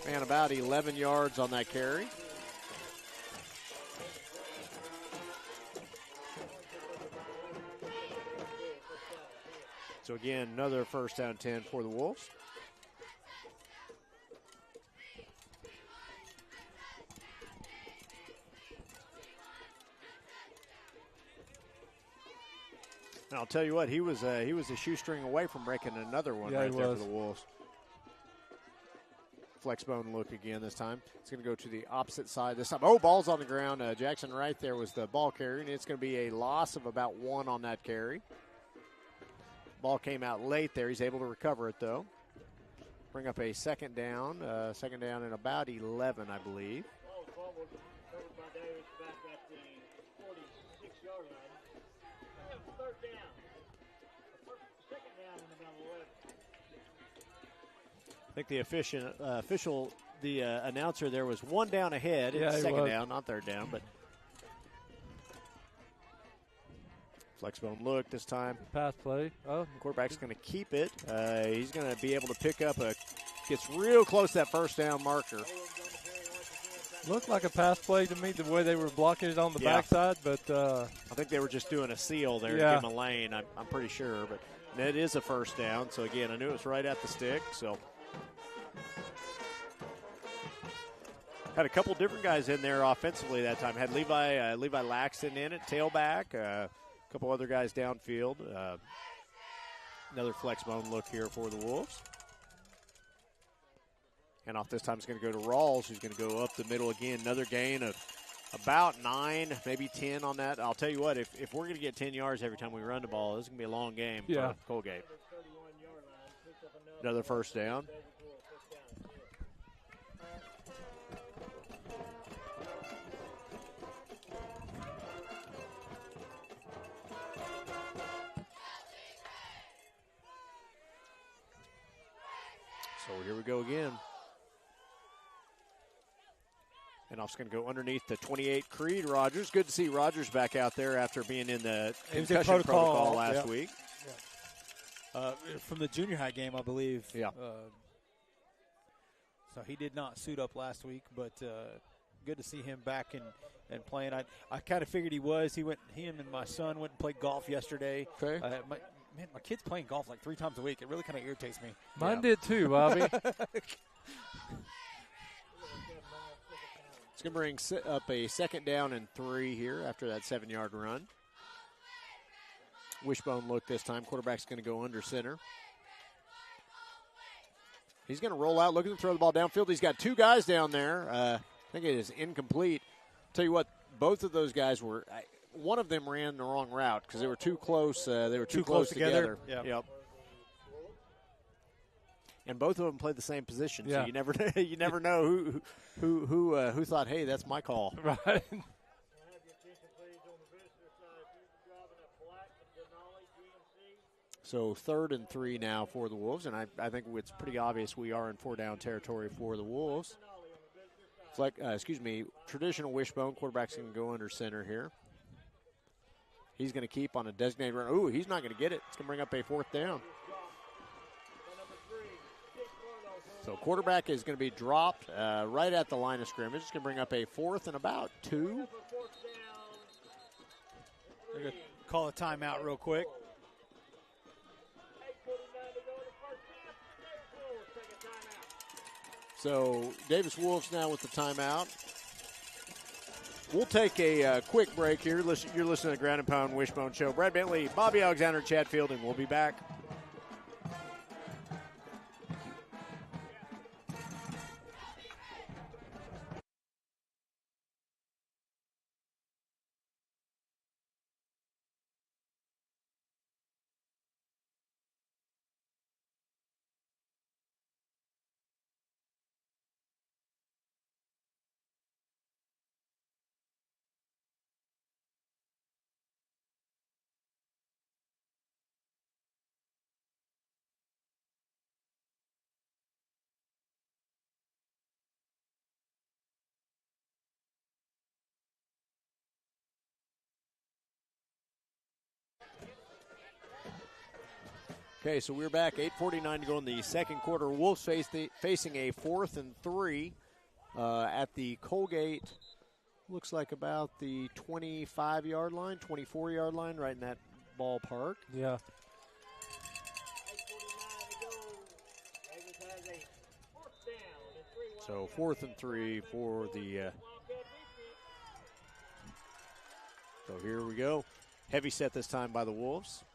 11 yards on that carry. So again, another 1st down 10 for the Wolves. And I'll tell you what, he was a shoestring away from breaking another one right there for the Wolves. Flexbone look again this time. It's going to go to the opposite side this time. Oh, ball's on the ground. Jackson right there was the ball carrier, and it's going to be a loss of about 1 on that carry. Ball came out late there. He's able to recover it, though. Bring up a second down and about 11, I believe. I think the announcer there was 1 down ahead. It's second down, not third down, but flexbone look this time. Pass play. Oh, quarterback's going to keep it. He's going to be able to pick up gets real close to that 1st down marker. Looked like a pass play to me the way they were blocking it on the backside, but I think they were just doing a seal there to give him a lane. I'm pretty sure, but it is a 1st down. So again, I knew it was right at the stick. So had a couple different guys in there offensively that time. Had Levi Laxton in it, tailback. A couple other guys downfield. Another flexbone look here for the Wolves. And off this time it's going to go to Rawls, who's going to go up the middle again. Another gain of about 9, maybe 10 on that. I'll tell you what, if we're going to get 10 yards every time we run the ball, this is going to be a long game for Colgate. Another 1st down. So here we go again. And off's going to go underneath the 28, Creed Rogers. Good to see Rogers back out there after being in the concussion protocol last week. Yeah. From the junior high game, I believe. Yeah. So he did not suit up last week, but good to see him back and playing. I kind of figured he was. Him and my son went and played golf yesterday. Okay. My kid's playing golf like 3 times a week. It really kind of irritates me. Mine did too, Bobby. It's going to bring up a 2nd down and 3 here after that 7-yard run. Wishbone look this time. Quarterback's going to go under center. He's going to roll out, looking to throw the ball downfield. He's got 2 guys down there. I think it is incomplete. Tell you what, both of those guys were one of them ran the wrong route because they were too close. They were too close together. Yep. And both of them played the same position, so you never know who thought, hey, that's my call. Right. So 3rd and 3 now for the Wolves, and I think it's pretty obvious we are in 4-down territory for the Wolves. Traditional wishbone. Quarterback's going to go under center here. He's going to keep on a designated run. Ooh, he's not going to get it. It's going to bring up a 4th down. So quarterback is going to be dropped right at the line of scrimmage. It's going to bring up a 4th and about 2. They're going to call a timeout real quick. So Davis Wolves now with the timeout. We'll take a quick break here. You're listening to the Ground and Pound Wishbone Show. Brad Bentley, Bobby Alexander, Chad Fielding. We'll be back. Okay, so we're back. 8:49 to go in the second quarter. Wolves facing a 4th and 3 at the Coalgate. Looks like about the 25-yard line, 24-yard line, right in that ballpark. Yeah. So 4th and 3 for the. So here we go. Heavy set this time by the Wolves.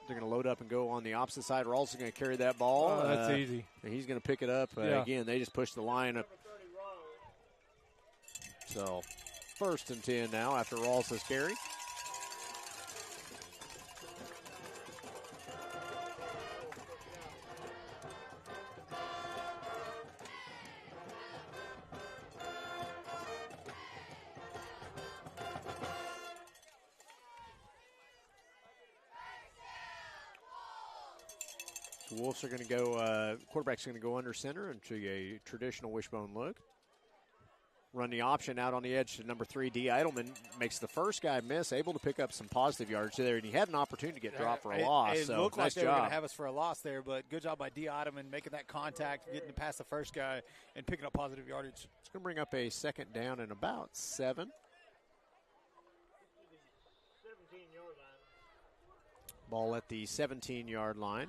They're going to load up and go on the opposite side. Rawls is going to carry that ball. Oh, that's easy. And he's going to pick it up. Again, they just pushed the line up. So 1st and 10 now after Rawls has carry. The Wolves are going to go, quarterback's going to go under center into a traditional wishbone look. Run the option out on the edge to number 3, D. Eidelman makes the first guy miss, able to pick up some positive yardage there, and he had an opportunity to get dropped for a loss. It so looked nice like they job. were going to have us for a loss there, but good job by D. Eidelman making that contact, getting past the first guy, and picking up positive yardage. It's going to bring up a 2nd down and about 7. Ball at the 17-yard line.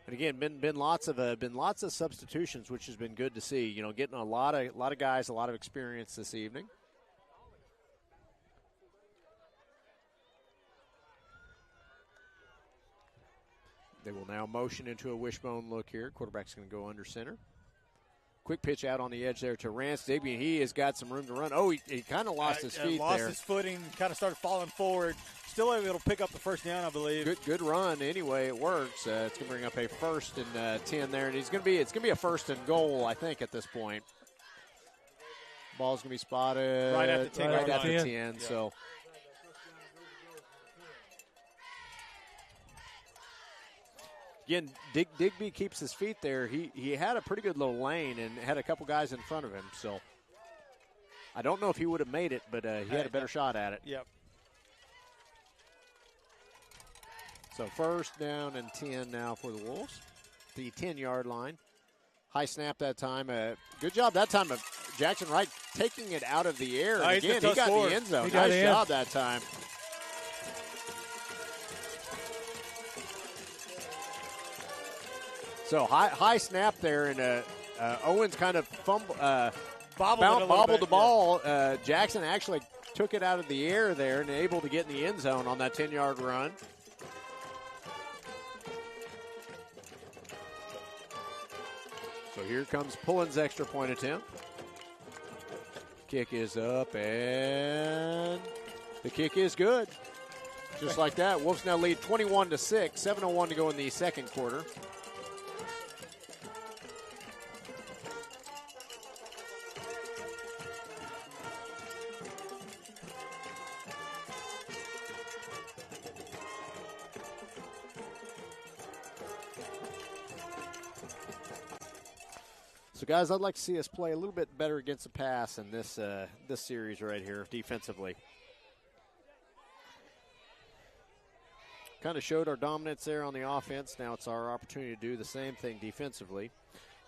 And again, been lots of substitutions, which has been good to see. You know, getting a lot of guys, a lot of experience this evening. They will now motion into a wishbone look here. Quarterback's going to go under center. Quick pitch out on the edge there to Rance Digby. He has got some room to run. Oh, he kind of lost his feet lost there. His footing, kind of started falling forward. Still able to pick up the first down, I believe. Good run. Anyway, it works. It's going to bring up a 1st and 10 there, and it's going to be a 1st and goal, I think, at this point. Ball's going to be spotted right at the 10. Right at the 10. Yeah. So. Again, Digby keeps his feet there. He had a pretty good little lane and had a couple guys in front of him. So I don't know if he would have made it, but he had a better shot at it. Yep. So first down and 10 now for the Wolves. The 10-yard line. High snap that time. Good job that time of Jackson Wright taking it out of the air. And again, he got the end zone. Nice job that time. So high snap there, and Owens kind of bobbled the ball. Yeah. Jackson actually took it out of the air there and able to get in the end zone on that 10-yard run. So here comes Pullen's extra point attempt. Kick is up, and the kick is good. Just like that, Wolves now lead 21-6, 7:01 to go in the second quarter. So, guys, I'd like to see us play a little bit better against the pass in this series right here defensively. Kind of showed our dominance there on the offense. Now it's our opportunity to do the same thing defensively.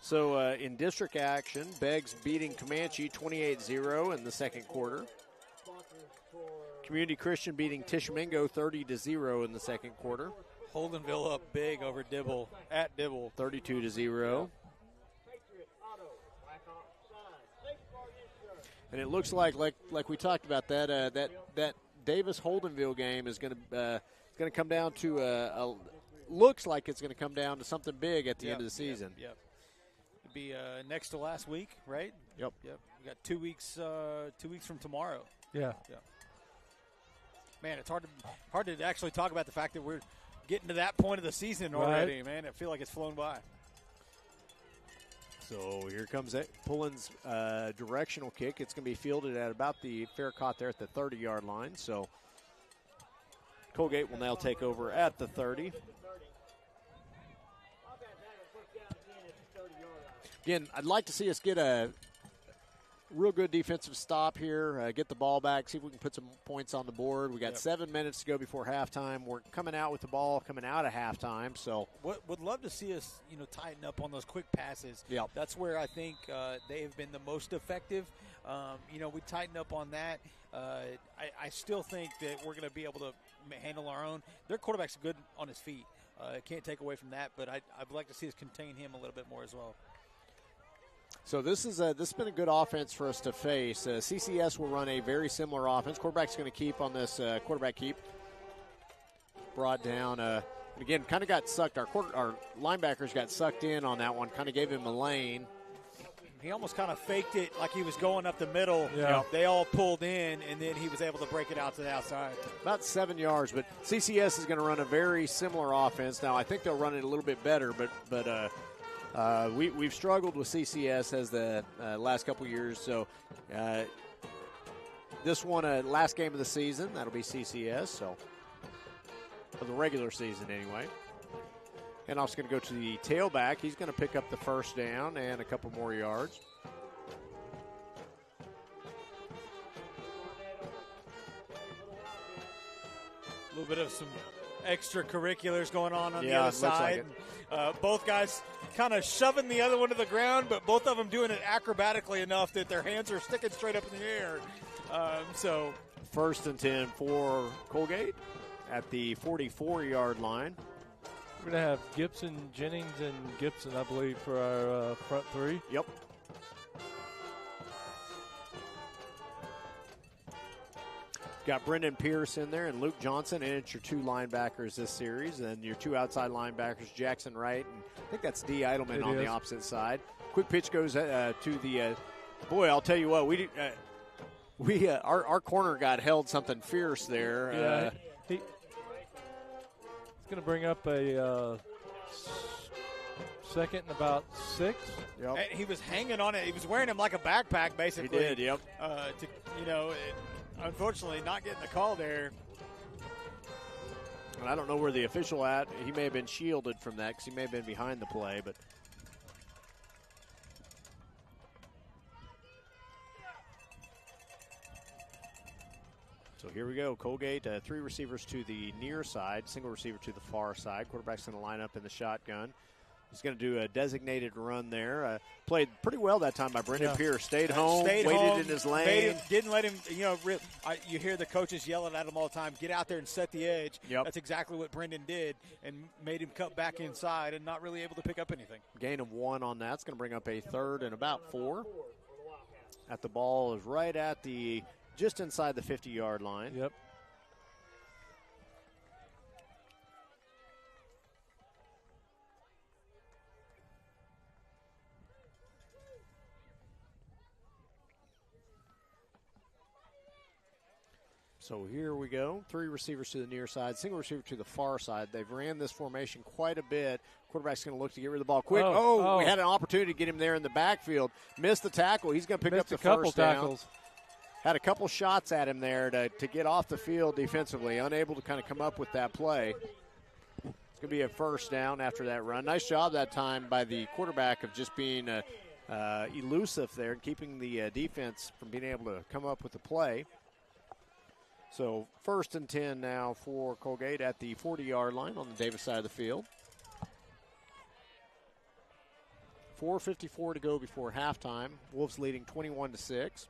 So, in district action, Beggs beating Comanche 28-0 in the second quarter. Community Christian beating Tishomingo 30-0 in the second quarter. Holdenville up big over Dibble, at Dibble. 32-0. And it looks like we talked about that Davis Holdenville game is going to come down to looks like it's going to come down to something big at the end of the season. Yep. It'd be next to last week, right? Yep. We got 2 weeks. 2 weeks from tomorrow. Yeah. Man, it's hard to actually talk about the fact that we're getting to that point of the season already. Right. Man, I feel like it's flown by. So here comes Pullen's directional kick. It's going to be fielded at about the fair caught there at the 30-yard line. So Colgate will now take over at the 30. Again, I'd like to see us get a real good defensive stop here, get the ball back, see if we can put some points on the board. We got 7 minutes to go before halftime. We're coming out with the ball coming out of halftime. So would love to see us, tighten up on those quick passes. Yep. That's where I think they have been the most effective. We tighten up on that. I still think that we're going to be able to handle our own. Their quarterback's good on his feet. Can't take away from that, but I'd like to see us contain him a little bit more as well. So this has been a good offense for us to face. CCS will run a very similar offense. Quarterback's going to keep on this quarterback keep. Brought down. Again, kind of got sucked. Our linebackers got sucked in on that one. Kind of gave him a lane. He almost kind of faked it like he was going up the middle. Yeah. They all pulled in, and then he was able to break it out to the outside. About 7 yards, but CCS is going to run a very similar offense. Now, I think they'll run it a little bit better, but we've struggled with CCS as the last couple years. So this one, last game of the season, that'll be CCS. So for the regular season anyway. And also going to go to the tailback. He's going to pick up the first down and a couple more yards. A little bit of some extracurriculars going on the other side. Like both guys kind of shoving the other one to the ground, but both of them doing it acrobatically enough that their hands are sticking straight up in the air. So first and 10 for Colgate at the 44-yard line. We're going to have Gibson, Jennings, and Gibson, I believe, for our front three. Yep. Got Brendan Pierce in there and Luke Johnson, and it's your two linebackers this series. And your two outside linebackers, Jackson Wright, and I think that's D. Eidelman on the opposite side. Quick pitch goes to the boy, I'll tell you what, our corner got held something fierce there. Yeah, he's going to bring up a second and about 6. Yep. He was hanging on it. He was wearing him like a backpack, basically. He did, yep. Unfortunately, not getting the call there. And I don't know where the official at. He may have been shielded from that because he may have been behind the play, but. So here we go. Coalgate, 3 receivers to the near side, single receiver to the far side. Quarterback's going to line up in the shotgun. He's going to do a designated run there. Played pretty well that time by Brendan Pierce. Stayed home, waited in his lane. Didn't let him, you hear the coaches yelling at him all the time, get out there and set the edge. Yep. That's exactly what Brendan did and made him cut back inside and not really able to pick up anything. Gain of 1 on that. It's going to bring up a 3rd and about 4. At the ball is right at just inside the 50-yard line. Yep. So here we go. 3 receivers to the near side, single receiver to the far side. They've ran this formation quite a bit. Quarterback's going to look to get rid of the ball quick. We had an opportunity to get him there in the backfield. Missed the tackle. He's going to pick up the first down. Tackles. Had a couple shots at him there to get off the field defensively. Unable to kind of come up with that play. It's going to be a first down after that run. Nice job that time by the quarterback of just being elusive there and keeping the defense from being able to come up with the play. So 1st and 10 now for Coalgate at the 40-yard line on the Davis side of the field. 4:54 to go before halftime. Wolves leading 21-6.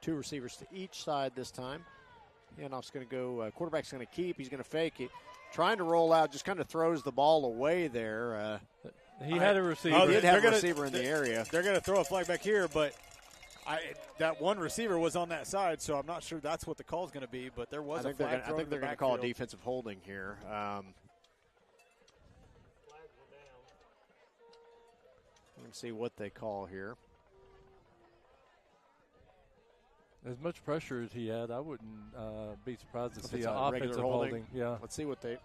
Two receivers to each side this time. Handoff's going to go, quarterback's going to keep. He's going to fake it. Trying to roll out, just kind of throws the ball away there. He had a receiver. He did have a receiver in the area. They're going to throw a flag back here, but that one receiver was on that side, so I'm not sure that's what the call is going to be, but there was a flag thrown. I think they're going to call a defensive holding here. Let me see what they call here. As much pressure as he had, I wouldn't be surprised to see an offensive holding. Yeah. Let's see what they.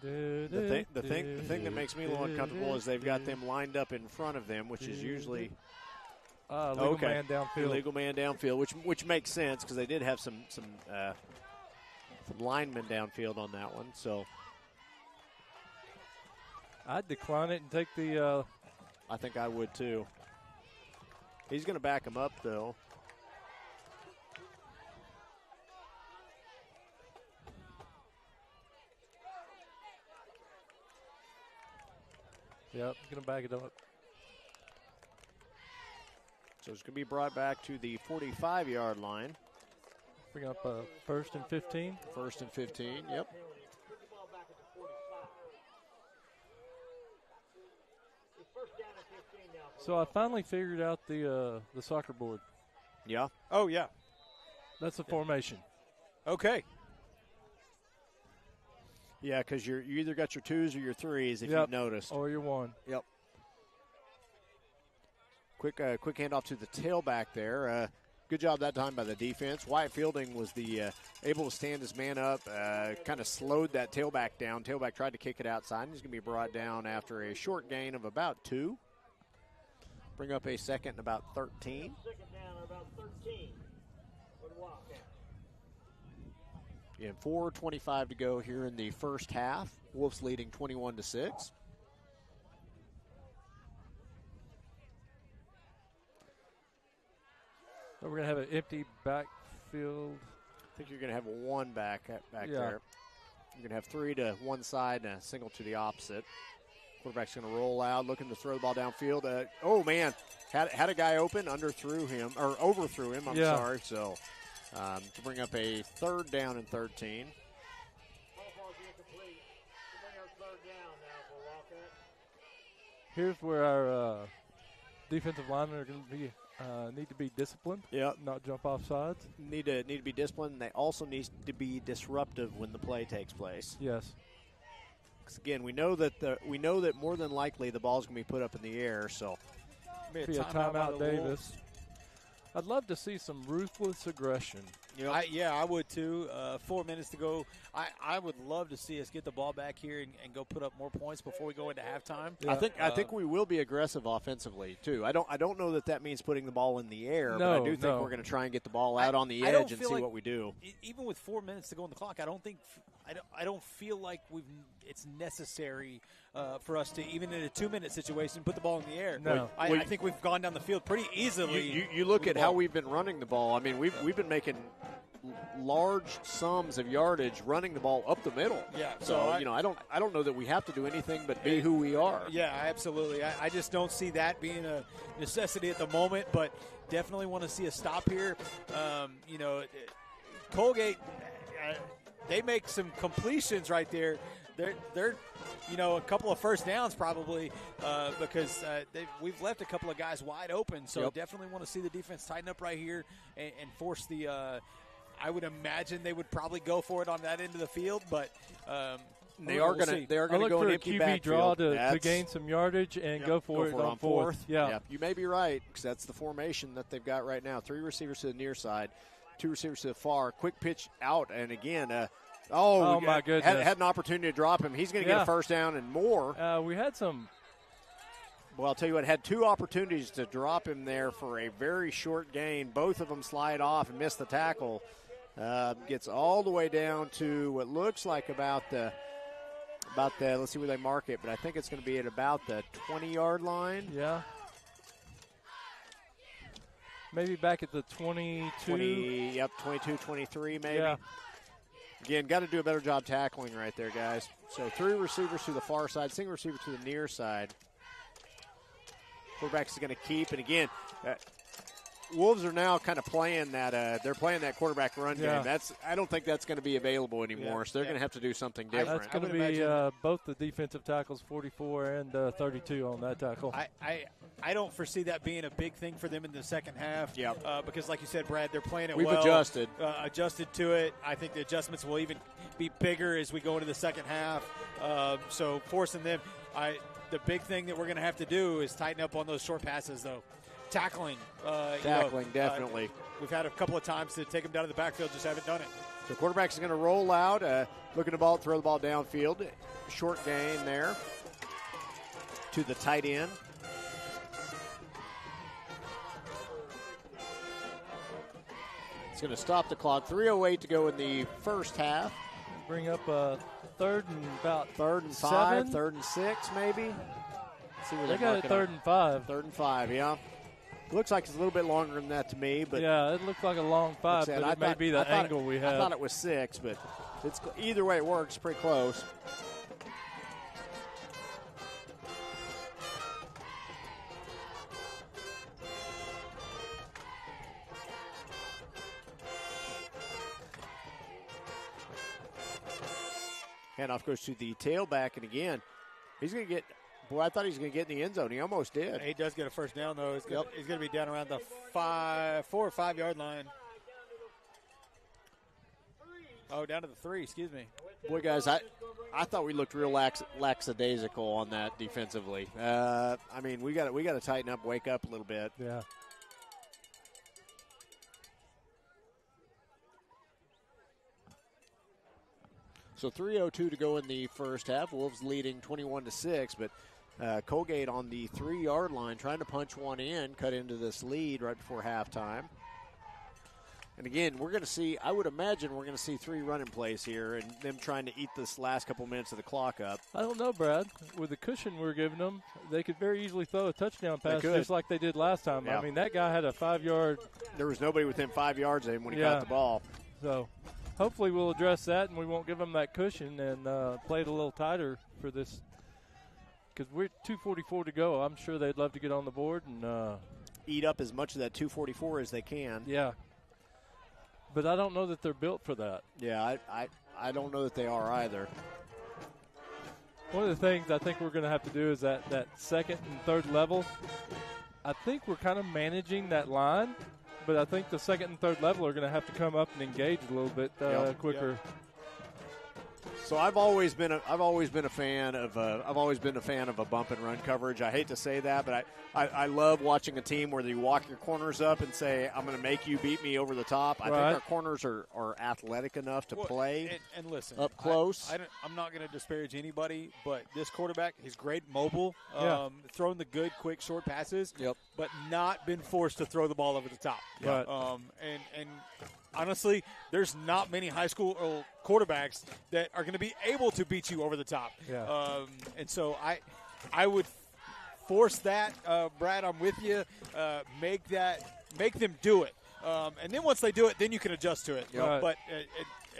The thing that makes me a little uncomfortable is they've got them lined up in front of them, which is usually legal man downfield. Legal man downfield, which makes sense because they did have some linemen downfield on that one. So I'd decline it and take the. I think I would too. He's going to back him up though. Yep, going to back it up. So it's going to be brought back to the 45-yard line. Bring up 1st and 15. 1st and 15, yep. So I finally figured out the soccer board. Yeah. Oh, yeah. That's a formation. Okay. Yeah, because you either got your 2s or your 3s, if you've noticed. Or your 1. Yep. Quick handoff to the tailback there. Good job that time by the defense. Wyatt Fielding was able to stand his man up, kind of slowed that tailback down. Tailback tried to kick it outside, and he's going to be brought down after a short gain of about 2. Bring up a 2nd and about 13. And 4:25 to go here in the first half. Wolves leading 21-6. So we're going to have an empty backfield. I think you're going to have 1 back there. You're going to have 3 to one side and a single to the opposite. Quarterback's going to roll out, looking to throw the ball downfield. Oh, man. Had a guy open, overthrew him. I'm sorry. So to bring up a 3rd down and 13. Here's where our defensive linemen are going to be need to be disciplined. Yep. Not jump off sides. Need to be disciplined. They also need to be disruptive when the play takes place. Yes. Because again, we know that more than likely the ball's going to be put up in the air. So be a timeout, Davis. I'd love to see some ruthless aggression I would too. 4 minutes to go. I would love to see us get the ball back here and go put up more points before we go into halftime. Yeah. I think we will be aggressive offensively too. I don't know that means putting the ball in the air, but I do think we're going to try and get the ball out on the edge and see what we do. Even with 4 minutes to go on the clock, I don't feel like it's necessary for us to, even in a 2-minute situation, put the ball in the air. No. I think we've gone down the field pretty easily. You look at how we've been running the ball. I mean, we've been making large sums of yardage running the ball up the middle. Yeah. So I don't know that we have to do anything but be who we are. Yeah, absolutely. I just don't see that being a necessity at the moment, but definitely want to see a stop here. Colgate, they make some completions right there. They're a couple of first downs probably because we've left a couple of guys wide open. So definitely want to see the defense tighten up right here and force the I would imagine they would probably go for it on that end of the field, but they are going to go an empty QB draw to gain some yardage and go for it on fourth. Yeah, you may be right because that's the formation that they've got right now. 3 receivers to the near side, 2 receivers to the far. Quick pitch out, and again, my goodness, had an opportunity to drop him. He's going to get a first down and more. We had some. Well, I'll tell you what, had 2 opportunities to drop him there for a very short gain. Both of them slide off and miss the tackle. Gets all the way down to what looks like about the let's see where they mark it, but I think it's going to be at about the 20-yard line. Yeah. Maybe back at the 22. 22, 23 maybe. Yeah. Again, got to do a better job tackling right there, guys. So 3 receivers to the far side, single receiver to the near side. Quarterback is going to keep, and again, Wolves are now kind of playing that. They're playing that quarterback run game. I don't think that's going to be available anymore. So they're going to have to do something different. That's going to be both the defensive tackles, 44 and 32 on that tackle. I don't foresee that being a big thing for them in the second half. Yeah. Because like you said, Brad, they're playing it We've well. adjusted to it. I think the adjustments will even be bigger as we go into the second half. So forcing them. The big thing that we're going to have to do is tighten up on those short passes, though. Tackling, definitely. We've had a couple of times to take them down to the backfield, just haven't done it. The quarterback is going to roll out, looking to throw the ball downfield. Short gain there to the tight end. It's going to stop the clock. 3:08 to go in the first half. Bring up third and 5, 3rd and 6 maybe. Let's see where they got it 3rd and 5. 3rd and 5, yeah. Looks like it's a little bit longer than that to me, but yeah, it looks like a long 5, but it may be the angle we have. I thought it was 6, but it's either way it works. Pretty close. Handoff goes to the tailback, and again, he's going to get. Boy, I thought he was going to get in the end zone. He almost did. He does get a first down, though. He's going to be down around the 4 or 5 yard line. Oh, down to the 3. Excuse me. Boy, guys, I thought we looked real lackadaisical on that defensively. I mean, we got to tighten up, wake up a little bit. Yeah. So 3:02 to go in the first half. Wolves leading 21-6, but Coalgate on the 3-yard line trying to punch one in, cut into this lead right before halftime. And again, we're going to see, I would imagine we're going to see 3 running plays here and them trying to eat this last couple minutes of the clock up. I don't know, Brad. With the cushion we're giving them, they could very easily throw a touchdown pass just like they did last time. Yeah. I mean, that guy had a 5-yard. There was nobody within 5 yards of him when he got the ball. So hopefully we'll address that and we won't give them that cushion and play it a little tighter for this. Because we're 2:44 to go. I'm sure they'd love to get on the board and eat up as much of that 2:44 as they can. Yeah. But I don't know that they're built for that. Yeah, I don't know that they are either. One of the things I think we're going to have to do is that second and third level, I think we're kind of managing that line, but I think the second and third level are going to have to come up and engage a little bit quicker. So I've always been a fan of a bump and run coverage. I hate to say that, but I love watching a team where you walk your corners up and say, I'm going to make you beat me over the top. I think our corners are athletic enough to play and listen, up close. I'm not going to disparage anybody, but this quarterback, he's great mobile, throwing the good, quick, short passes, but not been forced to throw the ball over the top. Right. And honestly, there's not many high school quarterbacks that are going to be able to beat you over the top. Yeah. And so I would force that, Brad. I'm with you. Make them do it. And then once they do it, then you can adjust to it. Right. But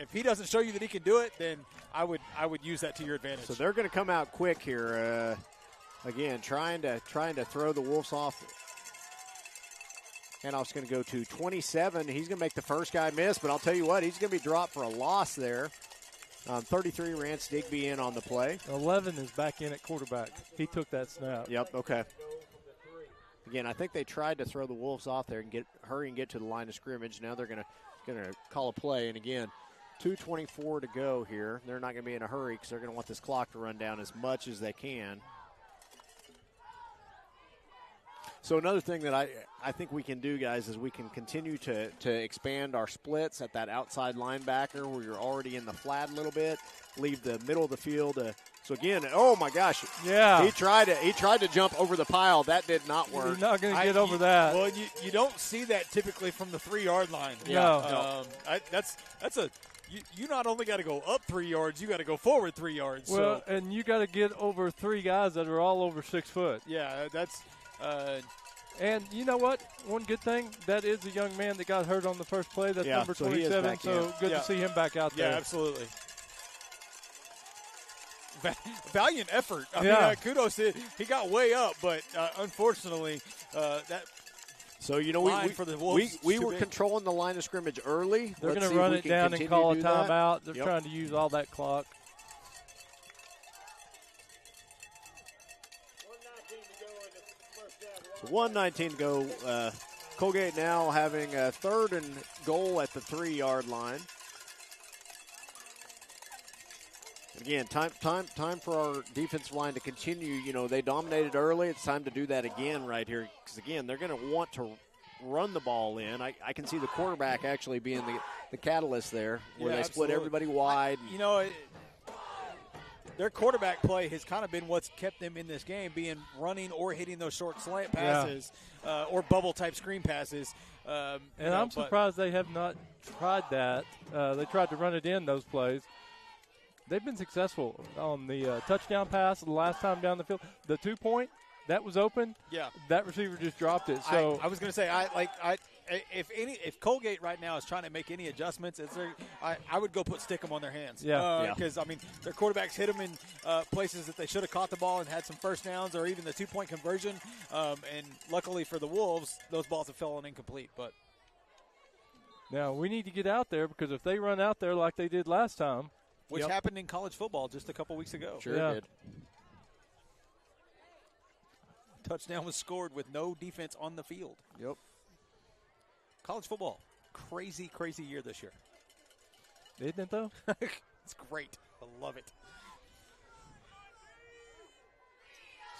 if he doesn't show you that he can do it, then I would use that to your advantage. So they're going to come out quick here. Again, trying to throw the Wolves off. Handoff's going to go to 27. He's going to make the first guy miss, but I'll tell you what, he's going to be dropped for a loss there. 33, Rance Digby in on the play. 11 is back in at quarterback. He took that snap. Yep, okay. Again, I think they tried to throw the Wolves off there and hurry and get to the line of scrimmage. Now they're going to call a play, and again, 2:24 to go here. They're not going to be in a hurry because they're going to want this clock to run down as much as they can. So another thing that I think we can do, guys, is we can continue to expand our splits at that outside linebacker where you're already in the flat a little bit, leave the middle of the field. So, again, oh, my gosh. Yeah. He tried to jump over the pile. That did not work. You're not going to get over that. Well, you don't see that typically from the 3-yard line. No. That's you not only got to go up 3 yards, you got to go forward 3 yards. Well, and you got to get over 3 guys that are all over 6 foot. Yeah, that's and you know what? One good thing, that is the young man that got hurt on the first play. That's number 27, so good to see him back out there. Yeah, absolutely. Valiant effort. I mean, kudos to he got way up, but unfortunately, that. So, you know, we were controlling the line of scrimmage early. They're going to run it down and call a timeout. They're trying to use all that clock. 1:19 to go. Colgate now having a 3rd and goal at the 3-yard line. Again, time for our defensive line to continue. You know, they dominated early. It's time to do that again right here because, again, they're going to want to run the ball in. I can see the quarterback actually being the catalyst there where they split everybody wide. Their quarterback play has kind of been what's kept them in this game, being running or hitting those short slant passes or bubble-type screen passes. I'm surprised they have not tried that. They tried to run it in those plays. They've been successful on the touchdown pass the last time down the field. The 2-point, that was open. Yeah. That receiver just dropped it. So I was going to say, if Colgate right now is trying to make any adjustments, I would go put Stickum on their hands. Because, I mean, their quarterbacks hit them in places that they should have caught the ball and had some first downs or even the 2-point conversion. And luckily for the Wolves, those balls have fallen incomplete. But now we need to get out there because if they run out there like they did last time. Which happened in college football just a couple weeks ago. Sure did. Touchdown was scored with no defense on the field. Yep. College football, crazy, crazy year this year. Isn't it, though? It's great. I love it.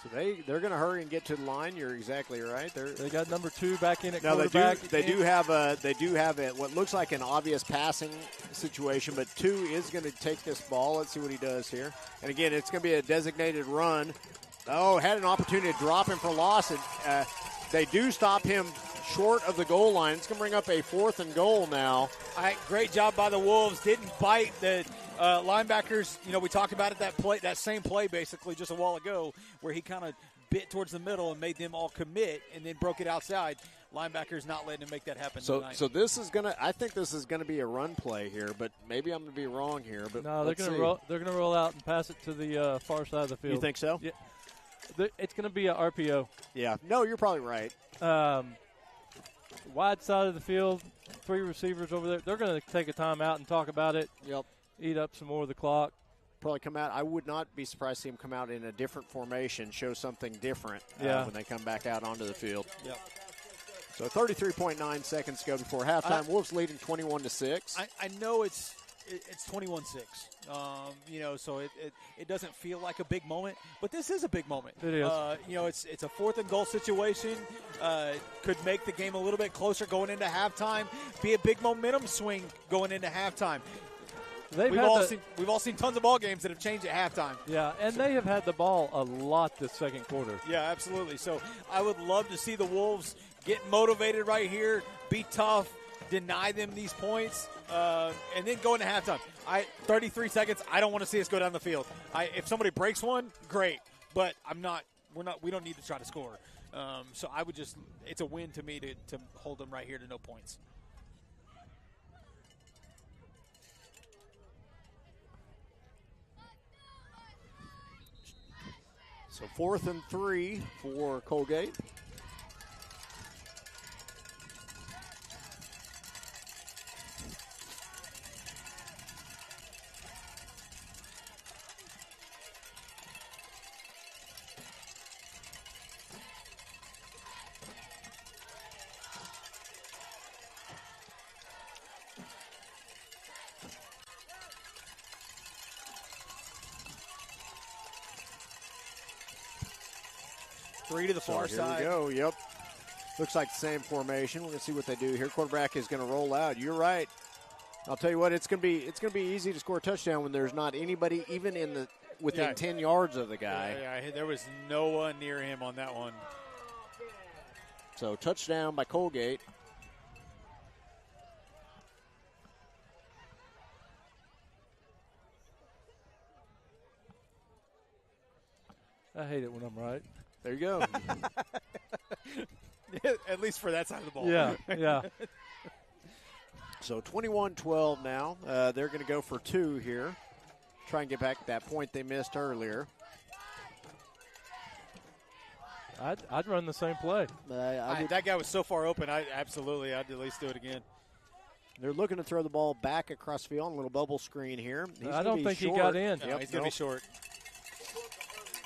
So they're going to hurry and get to the line. You're exactly right. They got number 2 back in at now quarterback. They do have what looks like an obvious passing situation, but 2 is going to take this ball. Let's see what he does here. And again, it's going to be a designated run. Oh, had an opportunity to drop him for loss, and they do stop him short of the goal line. It's going to bring up a 4th and goal now. Great job by the Wolves. Didn't bite the linebackers. You know, we talked about it, that same play basically just a while ago where he kind of bit towards the middle and made them all commit and then broke it outside. Linebackers not letting him make that happen tonight. So this is going to – I think this is going to be a run play here, but maybe I'm going to be wrong here. But no, they're going to roll out and pass it to the far side of the field. You think so? Yeah. It's going to be an RPO. Yeah. No, you're probably right. Wide side of the field, 3 receivers over there. They're going to take a timeout and talk about it. Yep. Eat up some more of the clock. Probably come out. I would not be surprised to see him come out in a different formation, show something different when they come back out onto the field. Yep. So 33.9 seconds to go before halftime. Wolves leading 21-6. I know it's it's 21-6. So it doesn't feel like a big moment, but this is a big moment. It is. It's a 4th and goal situation. Could make the game a little bit closer going into halftime. Be a big momentum swing going into halftime. We've all seen tons of ball games that have changed at halftime. Yeah, and they have had the ball a lot this second quarter. Yeah, absolutely. So I would love to see the Wolves get motivated right here, be tough, deny them these points, and then go into halftime. 33 seconds. I don't want to see us go down the field. If somebody breaks one, great, but we don't need to try to score. So I would it's a win to me to hold them right here to no points. So 4th and 3 for Colgate. Three to the far side. Here we go. Yep. Looks like the same formation. We're going to see what they do here. Quarterback is going to roll out. You're right. I'll tell you what. It's going to be easy to score a touchdown when there's not anybody even within 10 yards of the guy. Yeah, there was no one near him on that one. So touchdown by Coalgate. I hate it when I'm right. There you go. At least for that side of the ball. Yeah. So 21-12 now. They're going to go for 2 here. Try and get back that point they missed earlier. I'd run the same play. That guy was so far open. I'd at least do it again. They're looking to throw the ball back across the field. A little bubble screen here. I don't think he got in. No, he's going to be short.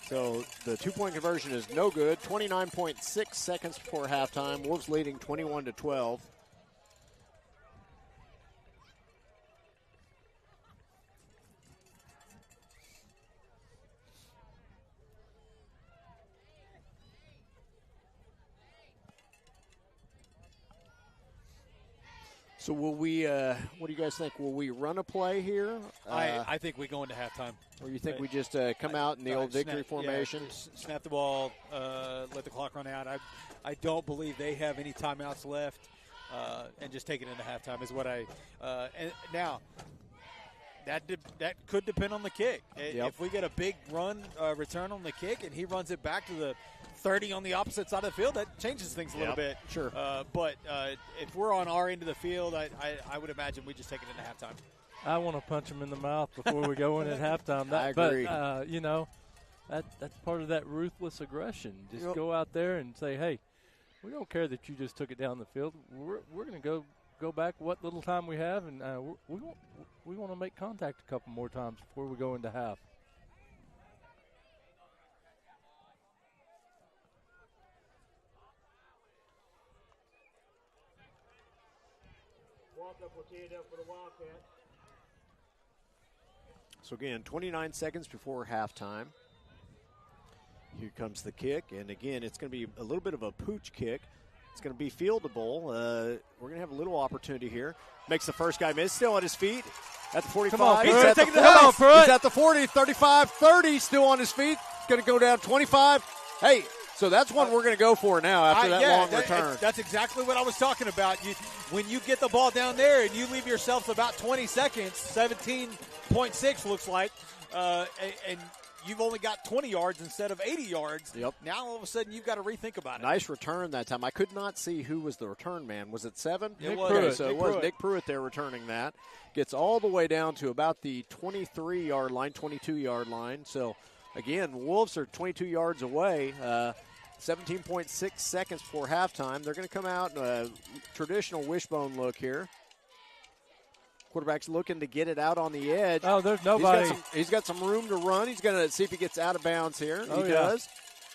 So the 2-point conversion is no good. 29.6 seconds before halftime. Wolves leading 21-12. So will we? What do you guys think? Will we run a play here? I think we go into halftime. Or you think we just come out in the old victory formation? Snap the ball, let the clock run out. I don't believe they have any timeouts left, and just take it into halftime is what I. And now, that could depend on the kick. Yep. If we get a big run return on the kick and he runs it back to the 30 on the opposite side of the field, that changes things a little bit. Sure. But if we're on our end of the field, I would imagine we just take it into halftime. I want to punch him in the mouth before we go in at halftime. I agree. But, that's part of that ruthless aggression. Just go out there and say, hey, we don't care that you just took it down the field. We're going to go back what little time we have, and we want to make contact a couple more times before we go into half. So again, 29 seconds before halftime. Here comes the kick, and again, it's going to be a little bit of a pooch kick. It's going to be fieldable. We're going to have a little opportunity here. Makes the first guy miss. Still on his feet at the 45. Come on, He's at the 40. He's at the 40, 35, 30. Still on his feet. Going to go down 25. Hey, so that's one we're going to go for now after that long return. That's exactly what I was talking about. When you get the ball down there and you leave yourself about 20 seconds, 17.6 looks like, and you've only got 20 yards instead of 80 yards. Yep. Now all of a sudden you've got to rethink about it. Nice return that time. I could not see who was the return man. Was it 7? It was. Okay, so it was Nick Pruitt there returning that. Gets all the way down to about the 23-yard line, 22-yard line. So, again, Wolves are 22 yards away. 17.6 seconds before halftime. They're going to come out in a traditional wishbone look here. Quarterback's looking to get it out on the edge. Oh, there's nobody. He's got some room to run. He's going to see if he gets out of bounds here. He does.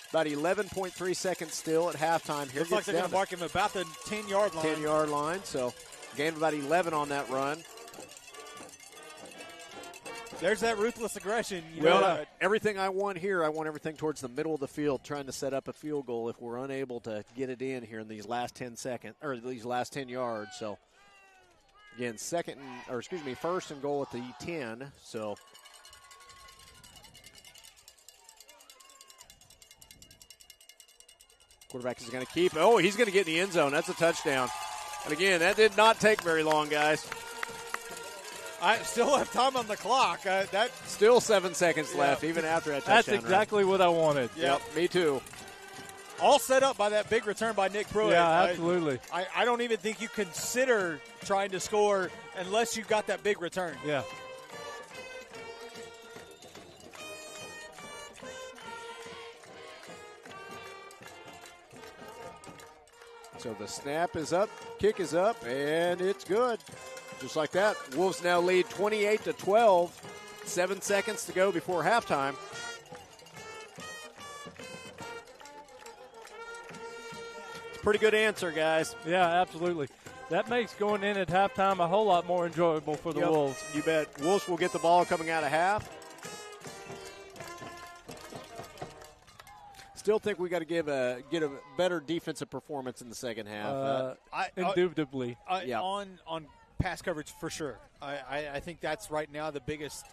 About 11.3 seconds still at halftime here. Looks like they're going to mark him about the 10-yard line. 10-yard line. So, gain of about 11 on that run. There's that ruthless aggression. Everything I want here, I want everything towards the middle of the field, trying to set up a field goal if we're unable to get it in here in these last 10 seconds, or these last 10 yards. So, again, first and goal at the 10. So, quarterback is going to keep. Oh, he's going to get in the end zone. That's a touchdown. And again, that did not take very long, guys. I still have time on the clock. Still 7 seconds left, even after that touchdown. That's exactly what I wanted. Yep, me too. All set up by that big return by Nick Pruitt. Yeah, absolutely. I don't even think you consider trying to score unless you got that big return. Yeah. So the snap is up, kick is up, and it's good. Just like that, Wolves now lead 28-12. 7 seconds to go before halftime. It's a pretty good answer, guys. Yeah, absolutely. That makes going in at halftime a whole lot more enjoyable for the Wolves. You bet. Wolves will get the ball coming out of half. Still think we got to get a better defensive performance in the second half. Indubitably. On pass coverage for sure. I think that's right now the biggest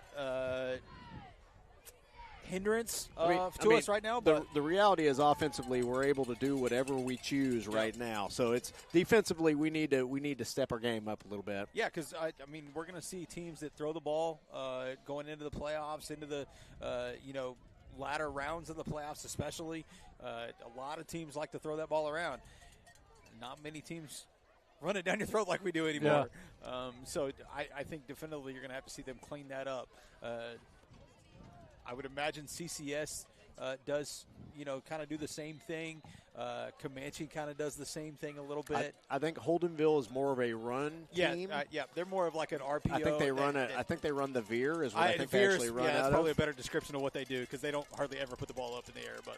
hindrance to us right now. But the reality is, offensively, we're able to do whatever we choose right now. So it's defensively, we need to step our game up a little bit. Yeah, because we're going to see teams that throw the ball going into the playoffs, into the latter rounds of the playoffs, especially. A lot of teams like to throw that ball around. Not many teams run it down your throat like we do anymore. Yeah. So I think definitively you're going to have to see them clean that up. I would imagine CCS does, kind of do the same thing. Comanche kind of does the same thing a little bit. I think Holdenville is more of a run team. They're more of like an RPO. I think they run the veer is what I think they actually run out of. That's probably a better description of what they do because they don't hardly ever put the ball up in the air. But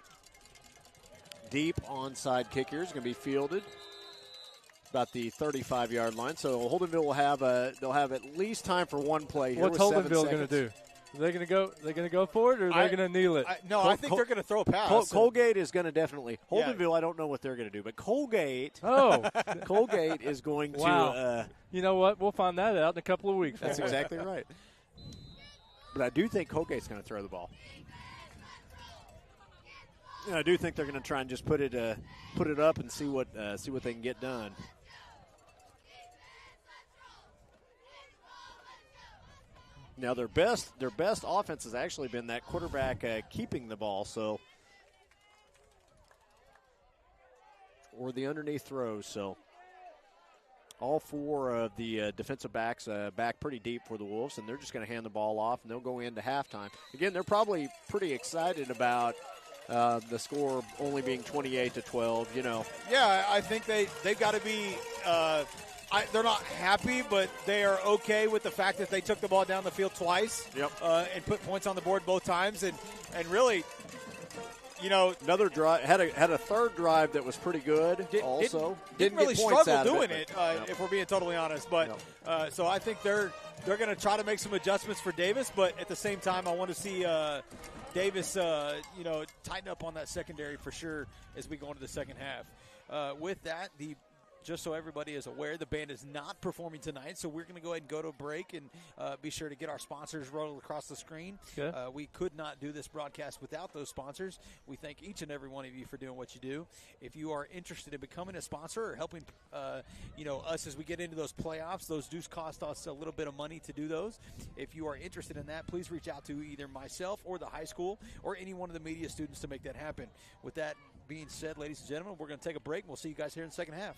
deep onside kick here is going to be fielded about the 35-yard line. So Holdenville will have at least time for one play here. What's Holdenville going to do? Are they going to go for it, or are they going to kneel it? I think they're going to throw a pass. Colgate is going to definitely. Holdenville, I don't know what they're going to do, but Colgate is going to. You know what? We'll find that out in a couple of weeks. That's exactly right. But I do think Colgate's going to throw the ball. I do think they're going to try and just put it up and see what they can get done. Now their best offense has actually been that quarterback keeping the ball, or the underneath throws. So all four of the defensive backs back pretty deep for the Wolves, and they're just going to hand the ball off, and they'll go into halftime. Again, they're probably pretty excited about the score only being 28-12. Yeah, I think they've got to be. They're not happy, but they are okay with the fact that they took the ball down the field twice. Yep. And put points on the board both times, and really, another drive had a third drive that was pretty good. Didn't really struggle doing it. If we're being totally honest, but so I think they're going to try to make some adjustments for Davis, but at the same time, I want to see Davis, tighten up on that secondary for sure as we go into the second half. With that, just so everybody is aware, the band is not performing tonight, so we're going to go ahead and go to a break and be sure to get our sponsors rolled across the screen. Okay. We could not do this broadcast without those sponsors. We thank each and every one of you for doing what you do. If you are interested in becoming a sponsor or helping us as we get into those playoffs, those do cost us a little bit of money to do those. If you are interested in that, please reach out to either myself or the high school or any one of the media students to make that happen. With that being said, ladies and gentlemen, we're going to take a break, and we'll see you guys here in the second half.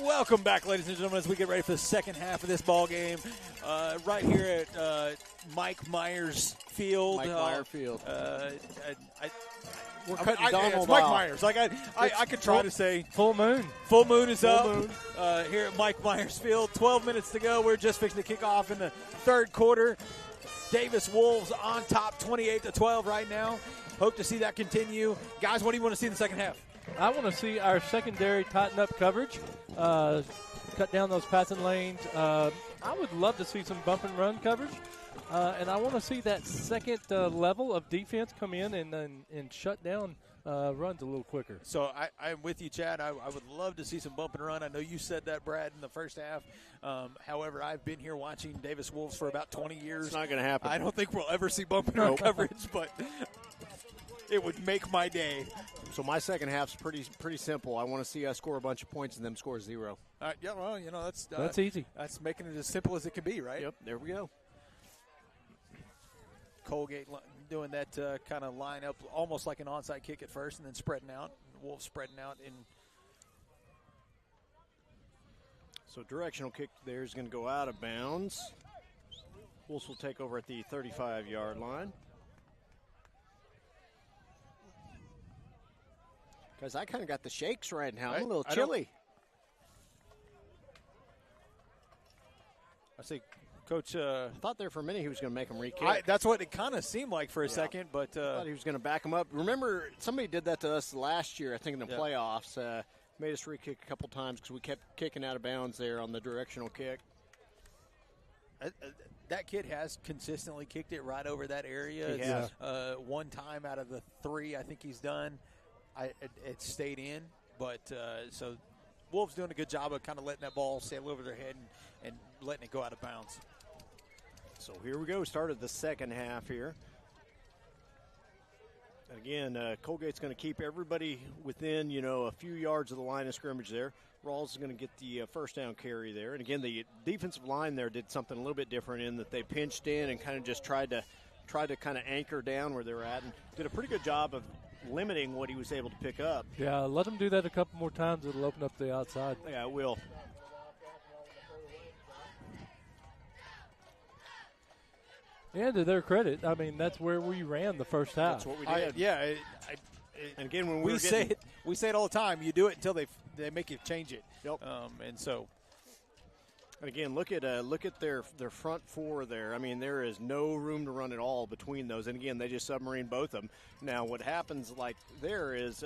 Welcome back, ladies and gentlemen, as we get ready for the second half of this ball game. Right here at Mike Myers Field. Mike Myers Field. We're cutting Donald Mike Myers. Like I could try to say Full moon. Full moon is up here at Mike Myers Field. 12 minutes to go. We're just fixing to kick off in the third quarter. Davis Wolves on top, 28-12 right now. Hope to see that continue. Guys, what do you want to see in the second half? I want to see our secondary tighten up coverage, cut down those passing lanes. I would love to see some bump and run coverage, and I want to see that second level of defense come in and shut down runs a little quicker. So I'm with you, Chad. I would love to see some bump and run. I know you said that, Brad, in the first half. However, I've been here watching Davis Wolves for about 20 years. It's not going to happen. I don't think we'll ever see bump and run coverage, but it would make my day. So my second half's pretty simple. I want to see us score a bunch of points and them score 0. Yeah, well, that's easy. That's making it as simple as it can be, right? Yep, there we go. Colgate doing that kind of line up almost like an onside kick at first and then spreading out. Wolves spreading out. So directional kick there is going to go out of bounds. Wolves will take over at the 35-yard line. Guys, I kind of got the shakes right now. I'm a little chilly. I see Coach. I thought there for a minute he was going to make him re-kick. That's what it kind of seemed like for a second, but I thought he was going to back him up. Remember, somebody did that to us last year, I think, in the playoffs. Made us re-kick a couple times because we kept kicking out of bounds there on the directional kick. That kid has consistently kicked it right over that area. He has. One time out of the 3 I think he's done, it stayed in. But so Wolves doing a good job of kind of letting that ball sail over their head and letting it go out of bounds. So here we go. Started the second half here. Again, Colgate's going to keep everybody within, a few yards of the line of scrimmage there. Rawls is going to get the first down carry there. And again, the defensive line there did something a little bit different in that they pinched in and kind of just tried to kind of anchor down where they were at and did a pretty good job of limiting what he was able to pick up. Yeah, let him do that a couple more times. It'll open up the outside. Yeah, it will. And to their credit, I mean, that's where we ran the first half. That's what we did. And again, when we say it all the time. You do it until they make you change it. Yep. And again, look at their front 4 there. I mean, there is no room to run at all between those. And again, they just submarine both of them. Now, what happens like there is,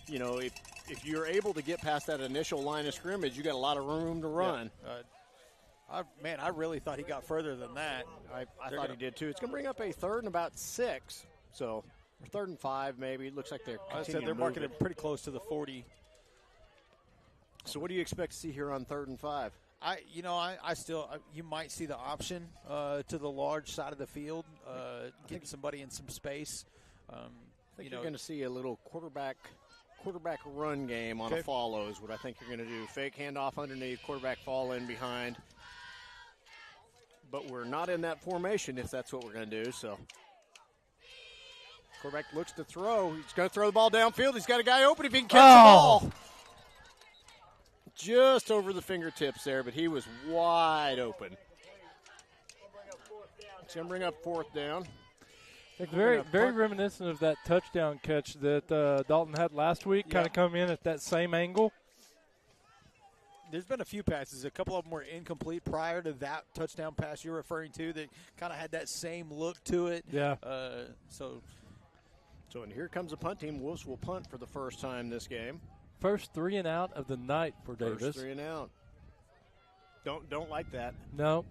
if you're able to get past that initial line of scrimmage, you got a lot of room to run. I really thought he got further than that. I thought he did too. It's going to bring up a 3rd and about 6. So, or 3rd and 5 maybe. It looks like they're marking it pretty close to the 40. So, what do you expect to see here on 3rd and 5? You might see the option to the large side of the field, getting somebody in some space. I think you're going to see a little quarterback run game on a follow is what I think you're going to do. Fake handoff underneath, quarterback fall in behind. But we're not in that formation if that's what we're going to do. So quarterback looks to throw. He's going to throw the ball downfield. He's got a guy open if he can catch the ball. Just over the fingertips there, but he was wide open. It's going to bring up 4th down. It's very reminiscent of that touchdown catch that Dalton had last week, kind of come in at that same angle. There's been a few passes. A couple of them were incomplete prior to that touchdown pass you're referring to that kind of had that same look to it. Yeah. So and here comes a punt team. Wolves will punt for the first time this game. First 3 and out of the night for Davis. First 3 and out. Don't like that. No.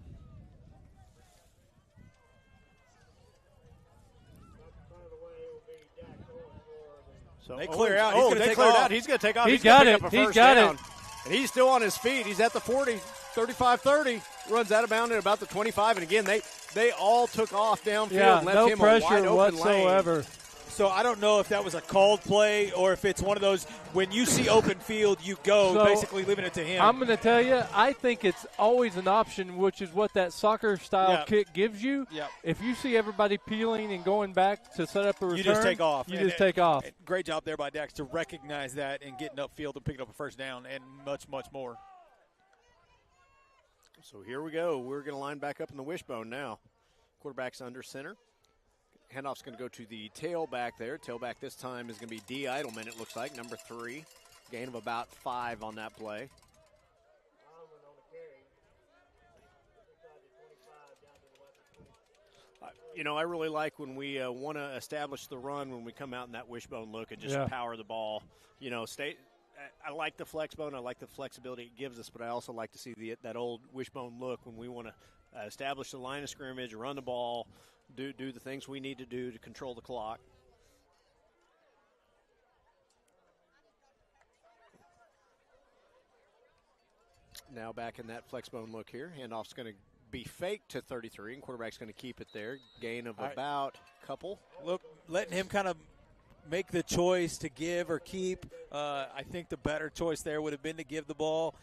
So they clear out. They cleared out. He's going to take off. He's got it. He's got it. And he's still on his feet. He's at the 40, 35-30. Runs out of bounds at about the 25. And again, they all took off downfield and left him a wide open pressure whatsoever. lane. So I don't know if that was a called play or if it's one of those when you see open field, you go, basically leaving it to him. I'm going to tell you, I think it's always an option, which is what that soccer-style kick gives you. Yep. If you see everybody peeling and going back to set up a return, you just take off. You just take off. Great job there by Dax to recognize that and getting upfield and picking up a first down and much, much more. So here we go. We're going to line back up in the wishbone now. Quarterback's under center. Handoff's going to go to the tailback there. Tailback this time is going to be D. Eidelman, it looks like, number 3. Gain of about 5 on that play. I really like when we want to establish the run when we come out in that wishbone look and just power the ball. I like the flex bone. I like the flexibility it gives us, but I also like to see that old wishbone look when we want to establish the line of scrimmage, run the ball, do the things we need to do to control the clock. Now back in that flex bone look here. Handoff's going to be fake to 33, and quarterback's going to keep it there. Gain of about a couple. Look, letting him kind of make the choice to give or keep. I think the better choice there would have been to give the ball,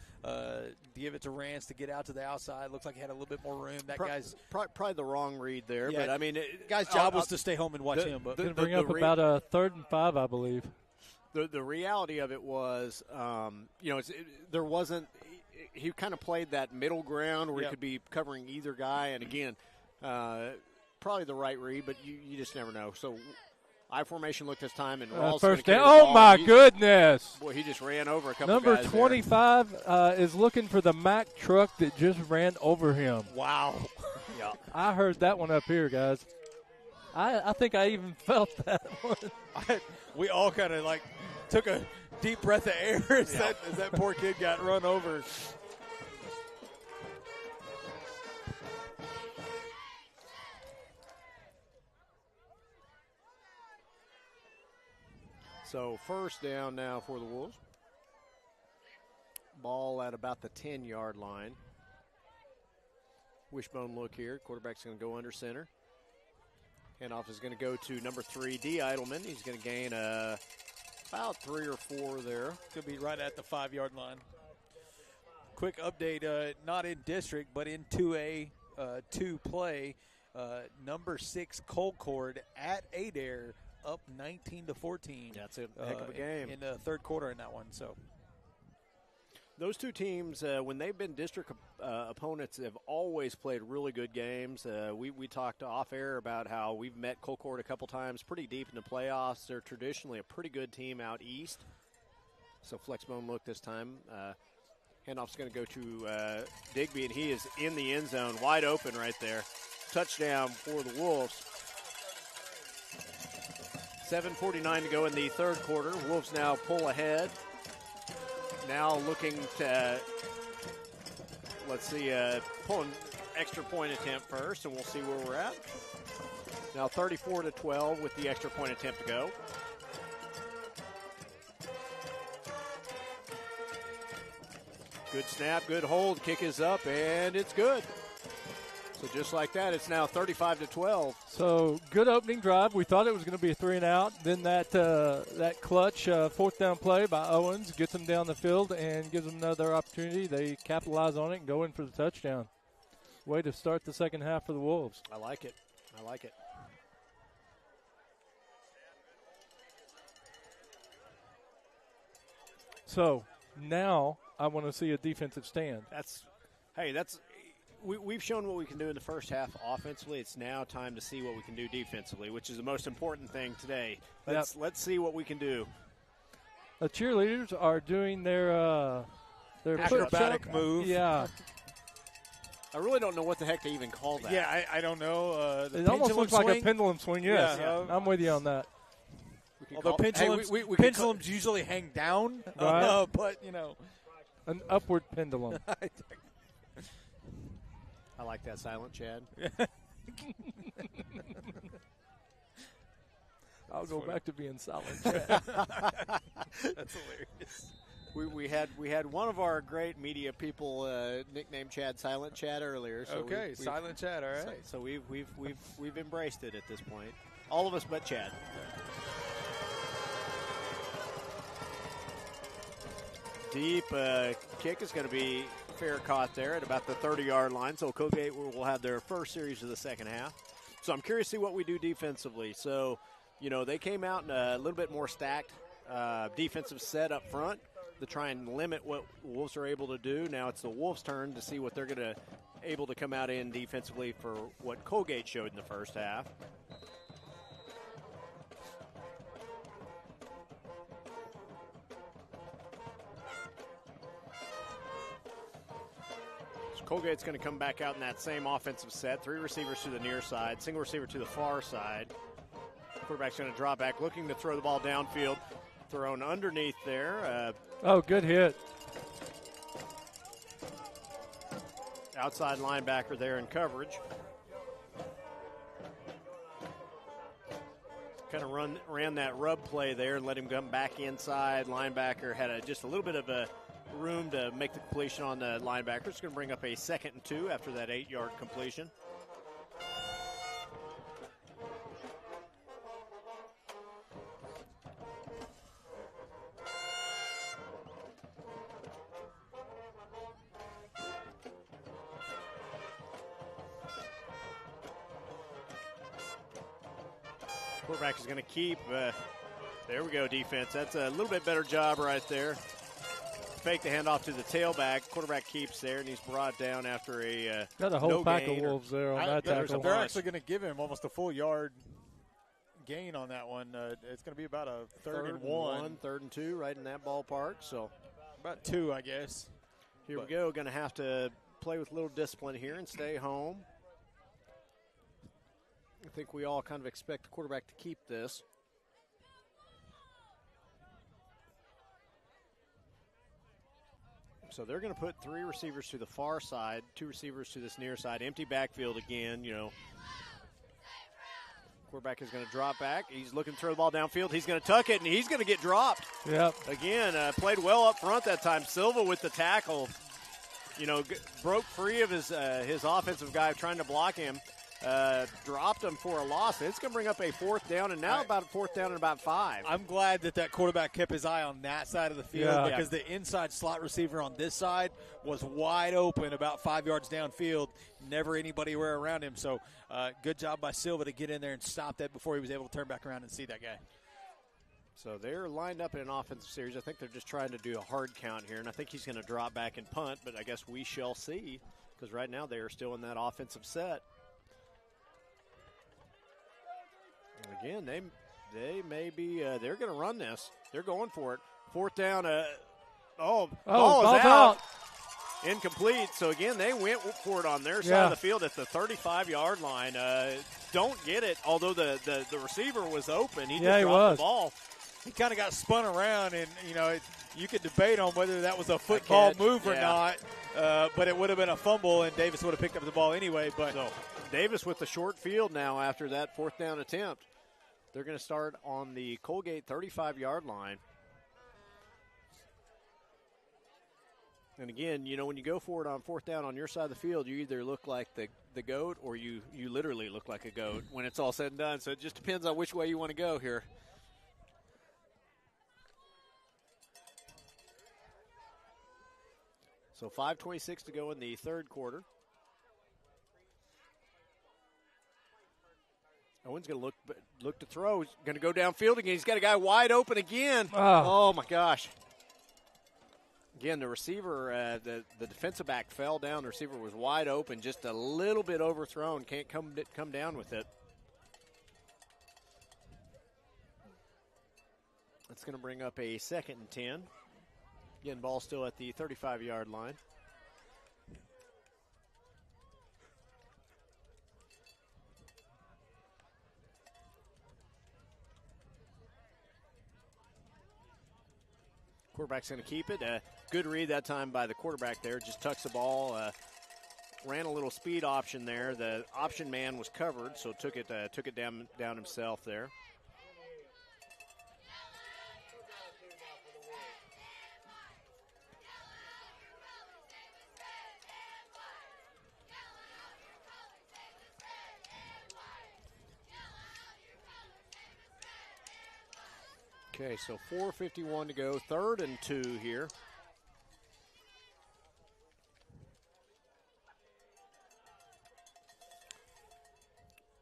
give it to Rance to get out to the outside. Looks like he had a little bit more room. That guy's probably the wrong read there. Yeah, but I mean, guy's job was to stay home and watch him. But going to bring up about a 3rd and 5, I believe. The reality of it was, there wasn't. He kind of played that middle ground where he could be covering either guy, and again, probably the right read, but you just never know. So I formation look this time, and Rawls first down. Oh my goodness! Boy, he just ran over a couple. Number guys 25 is looking for the Mack truck that just ran over him. Wow! Yeah, I heard that one up here, guys. I think I even felt that one. We all kind of took a deep breath of air as that poor kid got run over. So first down now for the Wolves. Ball at about the 10-yard line. Wishbone look here. Quarterback's going to go under center. Handoff is going to go to number 3, D. Eidelman. He's going to gain about 3 or 4 there. Could be right at the 5-yard line. Quick update, not in district, but in 2A, 2 play. Number 6, Colgate at Adair, up 19-14. That's a heck of a game. In the third quarter in that one. So those two teams, when they've been district opponents, have always played really good games. We talked off air about how we've met Colgate a couple times pretty deep in the playoffs. They're traditionally a pretty good team out east. So flexbone look this time. Handoff's going to go to Digby, and he is in the end zone, wide open right there. Touchdown for the Wolves. 7:49 to go in the third quarter. Wolves now pull ahead. Now looking to, pull an extra point attempt first, and we'll see where we're at. Now 34-12 with the extra point attempt to go. Good snap, good hold, kick is up, and it's good. So just like that, it's now 35-12. So good opening drive. We thought it was going to be a 3-and-out. Then that clutch 4th down play by Owens gets them down the field and gives them another opportunity. They capitalize on it and go in for the touchdown. Way to start the second half for the Wolves. I like it. So now I want to see a defensive stand. We've shown what we can do in the first half offensively. It's now time to see what we can do defensively, which is the most important thing today. Let's see what we can do. The cheerleaders are doing their acrobatic move. Yeah. I really don't know what the heck they even call that. Yeah, I don't know. It almost looks like a pendulum swing. Yes, yeah. I'm with you on that. Although pendulums usually hang down, right. But an upward pendulum. I like that silent Chad. I'll go back to being silent Chad. That's hilarious. We had one of our great media people nicknamed Chad Silent Chad earlier. So okay, Silent Chad. All right. So we've embraced it at this point. All of us but Chad. Deep kick is going to be fair caught there at about the 30-yard line. So Colgate will have their first series of the second half. So I'm curious to see what we do defensively. So, they came out in a little bit more stacked defensive set up front. to try and limit what Wolves are able to do. Now it's the Wolves' turn to see what they're going to able to come out in defensively for what Coalgate showed in the first half. So Coalgate's going to come back out in that same offensive set. 3 receivers to the near side, single receiver to the far side. Quarterback's going to drop back, looking to throw the ball downfield. Thrown underneath there. Good hit. Outside linebacker there in coverage. Kind of ran that rub play there and let him come back inside. Linebacker had just a little bit of a room to make the completion on the linebacker. It's going to bring up a 2nd and 2 after that 8-yard completion. Quarterback is going to keep. There we go, defense. That's a little bit better job right there. Fake the handoff to the tailback. Quarterback keeps there, and he's brought down after a got a whole pack of Wolves there on that tackle. They're actually going to give him almost a full yard gain on that one. It's going to be about a third and 1. 3rd and 2, right in that ballpark. So about 2, I guess. Here we go. Going to have to play with a little discipline here and stay home. I think we all kind of expect the quarterback to keep this. So they're going to put 3 receivers to the far side, 2 receivers to this near side. Empty backfield again, Quarterback is going to drop back. He's looking to throw the ball downfield. He's going to tuck it, and he's going to get dropped. Yep. Again, played well up front that time. Silva with the tackle, broke free of his offensive guy trying to block him. Dropped him for a loss. It's going to bring up a 4th down, and now about a 4th down and about 5. I'm glad that quarterback kept his eye on that side of the field because the inside slot receiver on this side was wide open about 5 yards downfield. Never anybody were around him. So good job by Silva to get in there and stop that before he was able to turn back around and see that guy. So they're lined up in an offensive series. I think they're just trying to do a hard count here, and I think he's going to drop back and punt, but I guess we shall see because right now they are still in that offensive set. Again, they may be they're going to run this. They're going for it. 4th down. Ball is out. Incomplete. So again, they went for it on their side of the field at the 35-yard line. Don't get it. Although the receiver was open, he just dropped the ball. He kind of got spun around, and you could debate on whether that was a football move or not. But it would have been a fumble, and Davis would have picked up the ball anyway. But Davis with the short field now after that 4th down attempt. They're going to start on the Coalgate 35-yard line. And again, when you go for it on 4th down on your side of the field, you either look like the goat or you literally look like a goat when it's all said and done. So it just depends on which way you want to go here. So 5:26 to go in the 3rd quarter. Owen's going to look to throw. He's going to go downfield again. He's got a guy wide open again. Oh my gosh. Again, the receiver, the defensive back fell down. The receiver was wide open, just a little bit overthrown. Can't come down with it. That's going to bring up a 2nd and 10. Again, ball still at the 35-yard line. Quarterback's going to keep it. Good read that time by the quarterback there. Just tucks the ball. Ran a little speed option there. The option man was covered, so took it down himself there. Okay, so 4:51 to go. 3rd and 2 here.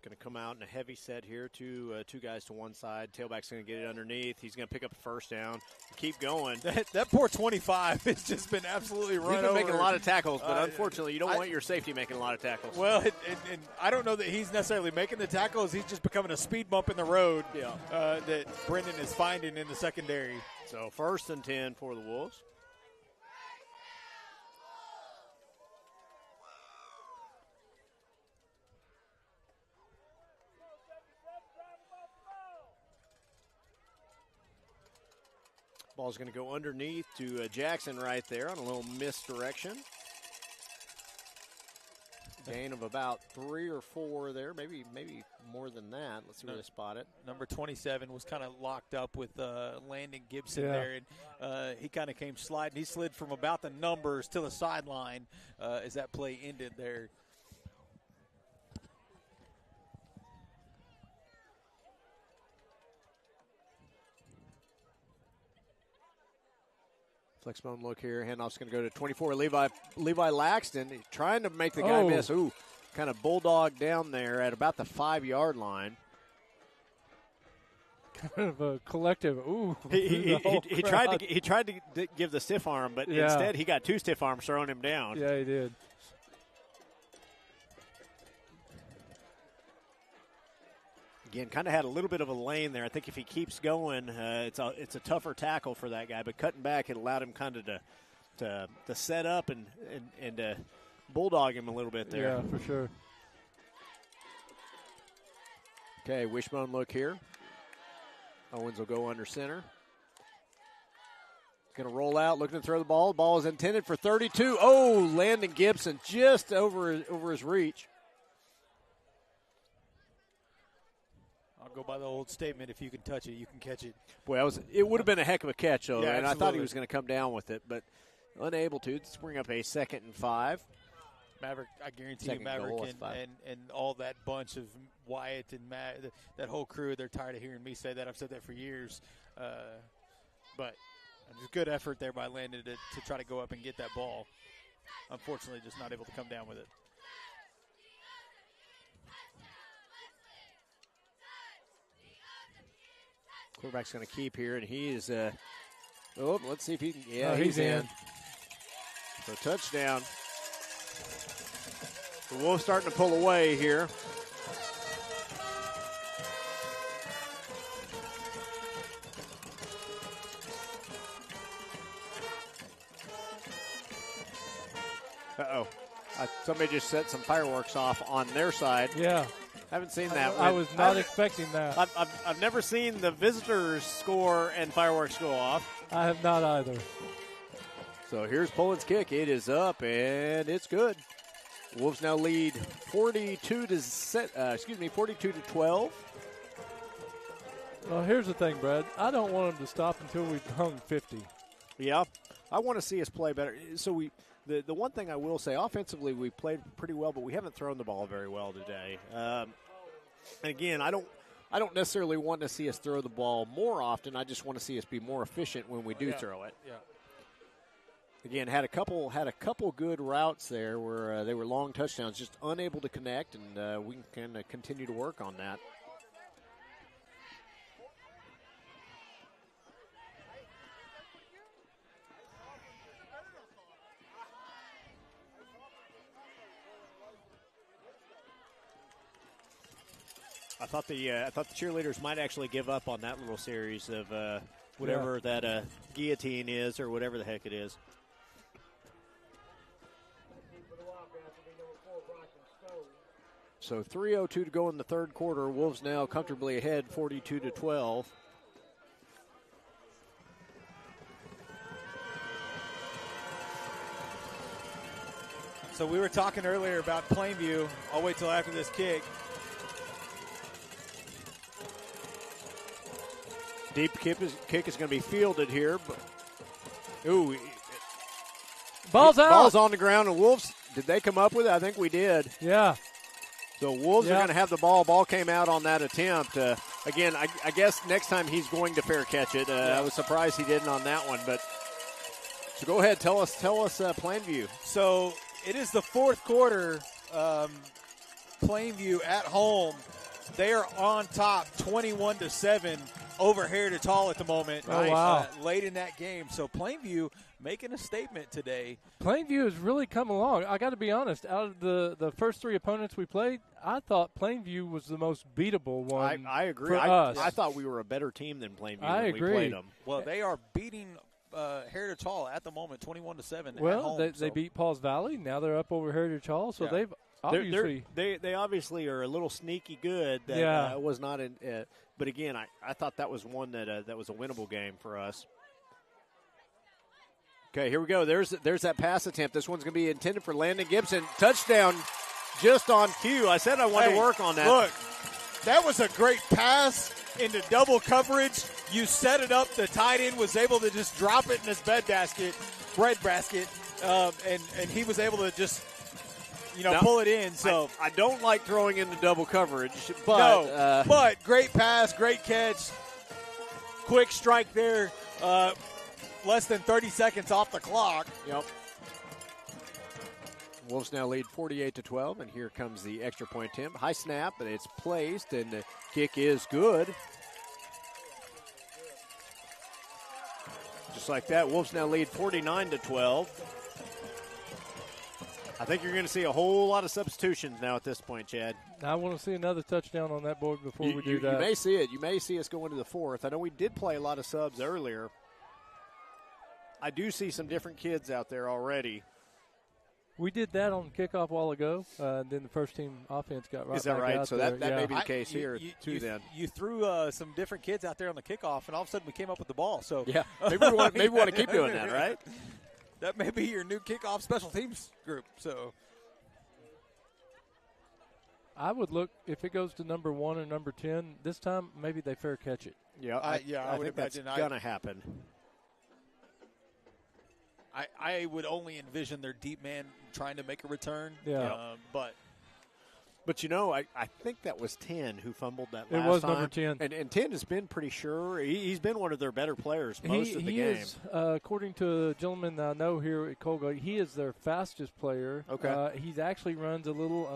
Going to come out in a heavy set here. Two guys to one side. Tailback's going to get it underneath. He's going to pick up a first down. Keep going. That poor 25 has just been absolutely run over. He's been making a lot of tackles, but unfortunately you don't want your safety making a lot of tackles. Well, and I don't know that he's necessarily making the tackles. He's just becoming a speed bump in the road that Brendan is finding in the secondary. So 1st and 10 for the Wolves. Ball's going to go underneath to Jackson right there on a little misdirection. Gain of about 3 or 4 there, maybe more than that. Let's see where they spot it. Number 27 was kind of locked up with Landon Gibson there, and he kind of came sliding. He slid from about the numbers to the sideline as that play ended there. Flex bone look here. Handoff's going to go to 24. Levi Laxton trying to make the guy miss. Ooh, kind of bulldog down there at about the 5-yard line. Kind of a collective. Ooh. He tried to give the stiff arm, but instead he got 2 stiff arms throwing him down. Yeah, he did. Again, kind of had a little bit of a lane there. I think if he keeps going, it's a tougher tackle for that guy. But cutting back, it allowed him kind of to set up and bulldog him a little bit there. Yeah, for sure. Okay, wishbone look here. Owens will go under center. Going to roll out, looking to throw the ball. The ball is intended for 32. Oh, Landon Gibson just over his reach. Go by the old statement, if you can touch it, you can catch it. Well, it would have been a heck of a catch, though, and absolutely. I thought he was going to come down with it, but unable to. Let's bring up a 2nd and 5. Maverick, I guarantee you, Maverick and all that bunch of Wyatt and that whole crew, they're tired of hearing me say that. I've said that for years. But just good effort there by Landon to try to go up and get that ball. Unfortunately, just not able to come down with it. Quarterback's going to keep here, and he is let's see if he can. Yeah, he's in. So touchdown. The Wolves starting to pull away here. Uh-oh. Somebody just set some fireworks off on their side. Yeah. Haven't seen that. I was not expecting that. I've never seen the visitors score and fireworks go off. I have not either. So here's Poland's kick. It is up, and it's good. Wolves now lead 42 to 12. Well, here's the thing, Brad. I don't want them to stop until we've hung 50. Yeah, I want to see us play better. So the one thing I will say, offensively, we played pretty well, but we haven't thrown the ball very well today. And again, I don't necessarily want to see us throw the ball more often. I just want to see us be more efficient when we do throw it. Yeah. Again, had a couple good routes there where they were long touchdowns, just unable to connect, and we can kind of continue to work on that. I thought the cheerleaders might actually give up on that little series of whatever that guillotine is or whatever the heck it is. So 3:02 to go in the third quarter. Wolves now comfortably ahead, 42 to 12. So we were talking earlier about Plainview. I'll wait till after this kick. Deep kick is going to be fielded here. But, ball's out. Ball's on the ground. And Wolves, did they come up with it? I think we did. Yeah. So Wolves are going to have the ball. Ball came out on that attempt. Again, I guess next time he's going to fair catch it. I was surprised he didn't on that one. But so go ahead, tell us Plainview. So it is the fourth quarter. Plainview at home. They are on top 21-7 over Heritage Hall at the moment. Oh, wow. Late in that game. So Plainview making a statement today. Plainview has really come along. I got to be honest. Out of the first 3 opponents we played, I thought Plainview was the most beatable one. I agree. For us. I thought we were a better team than Plainview I when agree. we played them. Well, they are beating Heritage Hall at the moment, 21-7 Well, at home. they beat Paul's Valley. Now they're up over Heritage Hall, so they've obviously they obviously are a little sneaky good. That, was not in. But again, I thought that was one that was a winnable game for us. Okay, here we go. There's that pass attempt. This one's going to be intended for Landon Gibson. Touchdown, just on cue. I said I wanted to work on that. Look, that was a great pass into double coverage. You set it up. The tight end was able to just drop it in his bread basket, and he was able to just pull it in. So I don't like throwing into double coverage, but but great pass, great catch, quick strike there. Less than 30 seconds off the clock. Yep. Wolves now lead 48-12, and here comes the extra point attempt. High snap, and it's placed, and the kick is good. Just like that, Wolves now lead 49-12. I think you're going to see a whole lot of substitutions now at this point, Chad. I want to see another touchdown on that board before we do that. You may see it. You may see us go into the fourth. I know we did play a lot of subs earlier. I do see some different kids out there already. We did that on kickoff a while ago. Then the first team offense got right. Is that back right? out So there. that may be the case here too. Then you threw some different kids out there on the kickoff, and all of a sudden we came up with the ball. So yeah, maybe we want to keep doing that, right? That may be your new kickoff special teams group. So I would look if it goes to number 1 or number 10 this time. Maybe they fair catch it. Yeah, I would imagine that's gonna happen. I would only envision their deep man trying to make a return. Yeah. But I think that was 10 who fumbled that last time. It was number 10. And 10 has been pretty sure. He's been one of their better players most of the game. Is, according to a gentleman that I know here at Colgate, he is their fastest player. Okay. He actually runs a little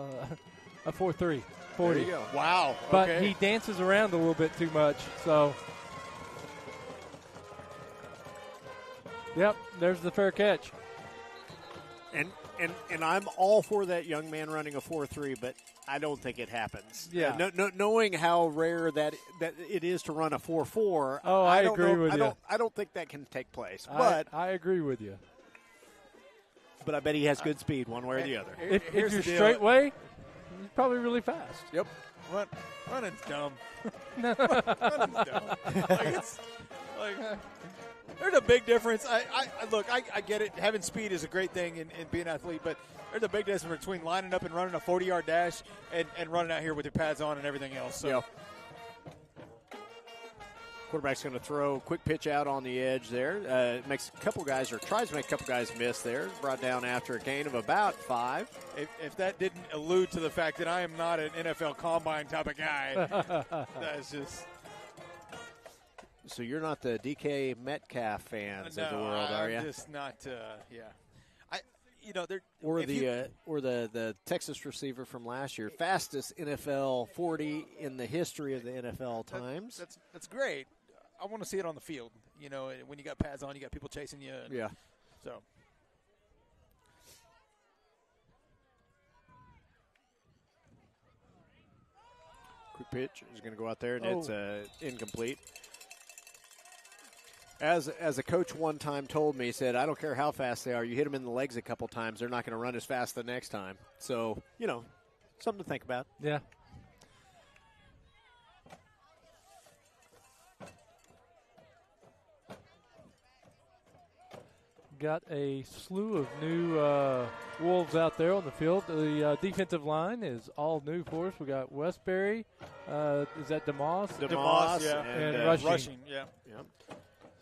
a 4.3. 40. There you go. Wow. But okay. he dances around a little bit too much, so... Yep, there's the fair catch. And I'm all for that young man running a 4.3, but I don't think it happens. Yeah. Knowing how rare that it is to run a 4.4. Oh, I agree with you. I don't think that can take place. I agree with you. But I bet he has good speed one way or the other. If you're straight way, he's probably really fast. Yep. Running's dumb. Running's dumb. There's a big difference. I get it. Having speed is a great thing in being an athlete, but there's a big difference between lining up and running a 40-yard dash and running out here with your pads on and everything else. So. Yeah. Quarterback's going to throw quick pitch out on the edge there. Makes a couple guys, or tries to make a couple guys miss there. Brought down after a gain of about 5. If that didn't allude to the fact that I am not an NFL combine type of guy, that's just. So you're not the DK Metcalf fans of the world, are you? I'm just not. Or the Texas receiver from last year, fastest NFL 40 in the history of the NFL times. That's great. I want to see it on the field. When you got pads on, you got people chasing you. Yeah. So. Quick pitch is going to go out there, and it's incomplete. As a coach one time told me, he said, I don't care how fast they are. You hit them in the legs a couple times, they're not going to run as fast the next time. So, something to think about. Yeah. Got a slew of new Wolves out there on the field. The defensive line is all new for us. We got Westbury. Is that DeMoss? DeMoss, yeah. And Rushing. Yeah. Yep.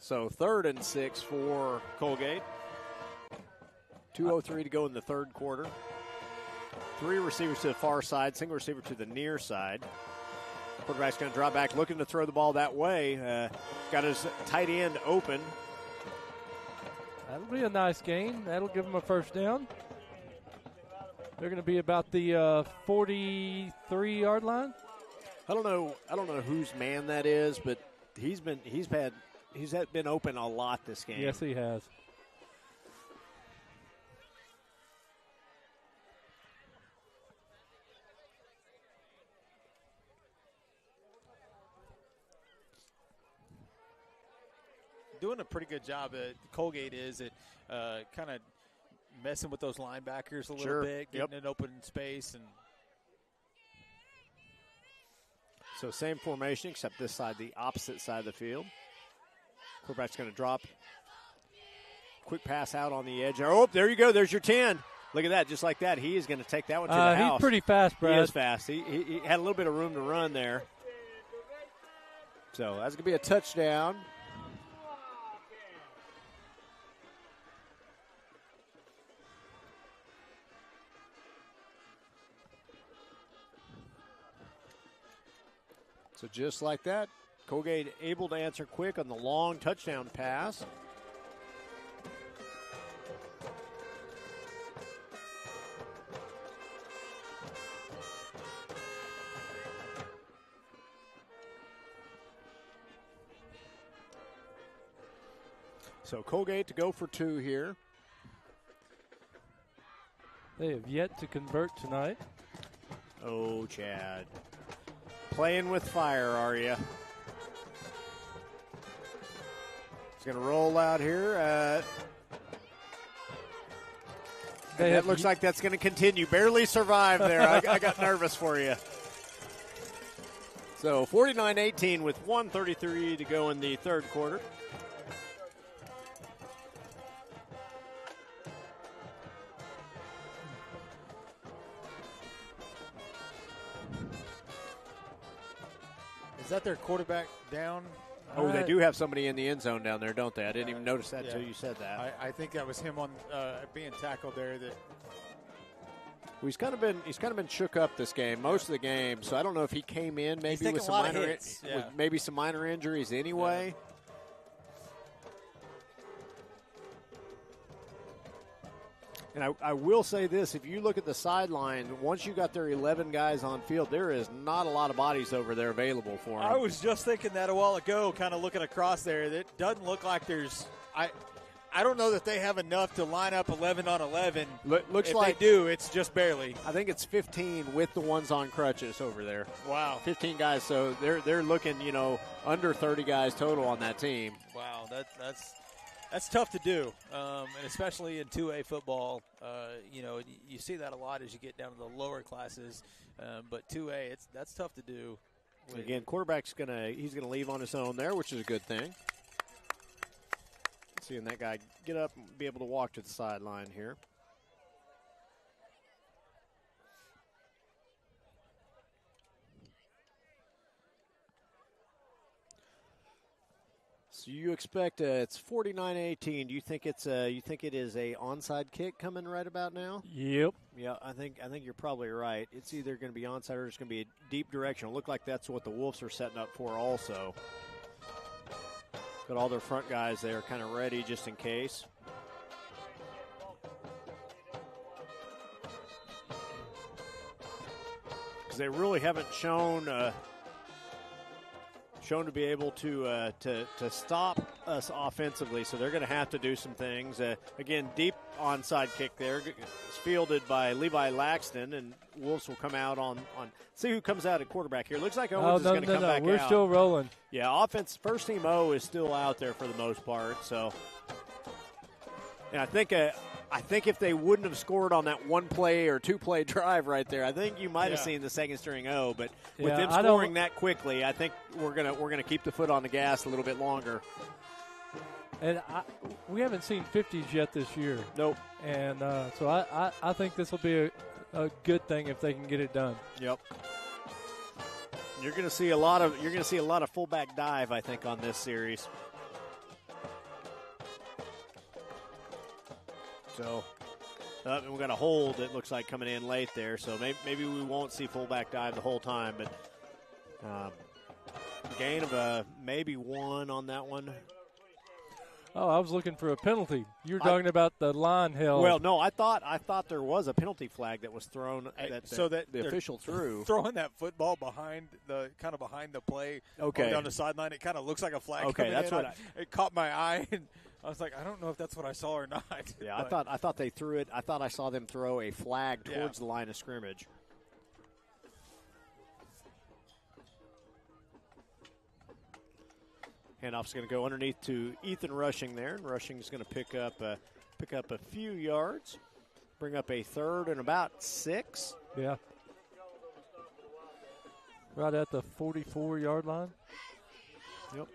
So 3rd and 6 for Colgate. 2:03 to go in the third quarter. 3 receivers to the far side, single receiver to the near side. Quarterback's going to drop back, looking to throw the ball that way. Got his tight end open. That'll be a nice gain. That'll give him a first down. They're going to be about the 43-yard line. I don't know whose man that is, but he's been open a lot this game. Yes, he has. Doing a pretty good job at Colgate is at kind of messing with those linebackers a little bit, getting an open space. And so same formation, except this side, the opposite side of the field. Quarterback's going to drop. Quick pass out on the edge. Oh, there you go. There's your 10. Look at that. Just like that. He is going to take that one to the house. He's pretty fast, Brad. He is fast. He had a little bit of room to run there. So that's going to be a touchdown. So just like that, Colgate able to answer quick on the long touchdown pass. So Colgate to go for 2 here. They have yet to convert tonight. Oh, Chad. Playing with fire, are you? He's going to roll out here. That looks like that's going to continue. Barely survived there. I got nervous for you. So 49-18 with 1:33 to go in the third quarter. Is that their quarterback down? Oh, they do have somebody in the end zone down there, don't they? I didn't even notice that until you said that. I think that was him on being tackled there. That he's kind of been shook up this game, most of the game. So I don't know if he came in maybe with some minor injuries anyway. Yeah. And I will say this, if you look at the sideline, once you got their 11 guys on field, there is not a lot of bodies over there available for them. I was just thinking that a while ago, kind of looking across there. It doesn't look like there's I don't know that they have enough to line up 11 on 11. Looks if like they do, it's just barely. I think it's 15 with the ones on crutches over there. Wow. 15 guys, so they're looking, under 30 guys total on that team. Wow, that's tough to do, and especially in 2A football. You see that a lot as you get down to the lower classes, but 2A, that's tough to do. Again, quarterback's he's gonna leave on his own there, which is a good thing. Seeing that guy get up and be able to walk to the sideline here. So you expect it's 49-18. Do you think it is a onside kick coming right about now? Yep. Yeah, I think you're probably right. It's either going to be onside or it's going to be a deep direction. It look like that's what the Wolves are setting up for also. Got all their front guys there kind of ready just in case. Because they really haven't shown to be able to stop us offensively, so they're going to have to do some things. Again, deep onside kick there. It's fielded by Levi Laxton, and Wolves will come out on see who comes out at quarterback here. Looks like Owens is going to come back out. We're still rolling. Yeah, offense, first team O is still out there for the most part. So, and I think if they wouldn't have scored on that one play or two play drive right there, I think you might have seen the second string O. But with them scoring that quickly, I think we're gonna keep the foot on the gas a little bit longer. And we haven't seen 50s yet this year. Nope. And so I think this will be a good thing if they can get it done. Yep. You're going to see a lot of fullback dive, I think, on this series. So we got a hold. It looks like coming in late there. So maybe we won't see fullback dive the whole time, but gain of maybe one on that one. Oh, I was looking for a penalty. You were talking about the line held. Well, no, I thought there was a penalty flag that was thrown so that the official threw. Throwing that football behind the play down the sideline. It kind of looks like a flag. Okay, that's what it caught my eye, and I was like, I don't know if that's what I saw or not. Yeah, I thought they threw it. I thought I saw them throw a flag towards the line of scrimmage. Handoff's going to go underneath to Ethan Rushing there, and Rushing's going to pick up a few yards, bring up a third and about 6. Yeah. Right at the 44-yard line. Yep.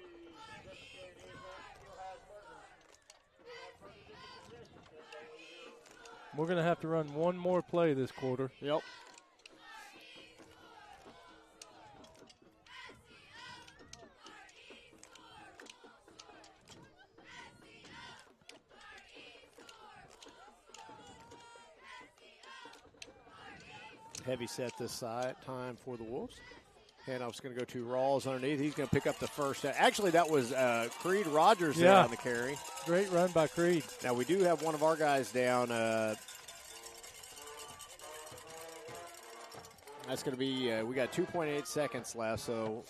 We're going to have to run one more play this quarter. Yep. Heavy set this time for the Wolves. Handoff's going to go to Rawls underneath. He's going to pick up the first. Actually, that was Creed Rogers there on the carry. Great run by Creed. Now, we do have one of our guys down. That's going to be, we got 2.8 seconds left. So,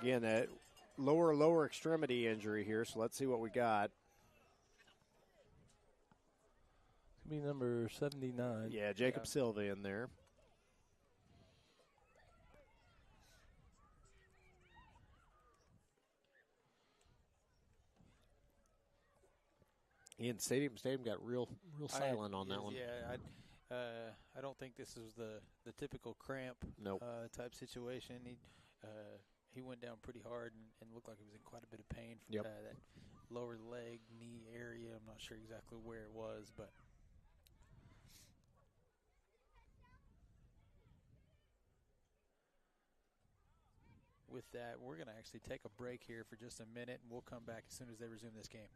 again, that lower extremity injury here. So, let's see what we got. It's going to be number 79. Yeah, Jacob Silva in there. Ian, Stadium got real silent on that one. Yeah, I don't think this is the typical cramp type situation. He went down pretty hard and looked like he was in quite a bit of pain from that lower leg, knee area. I'm not sure exactly where it was, but with that, we're going to actually take a break here for just a minute, and we'll come back as soon as they resume this game.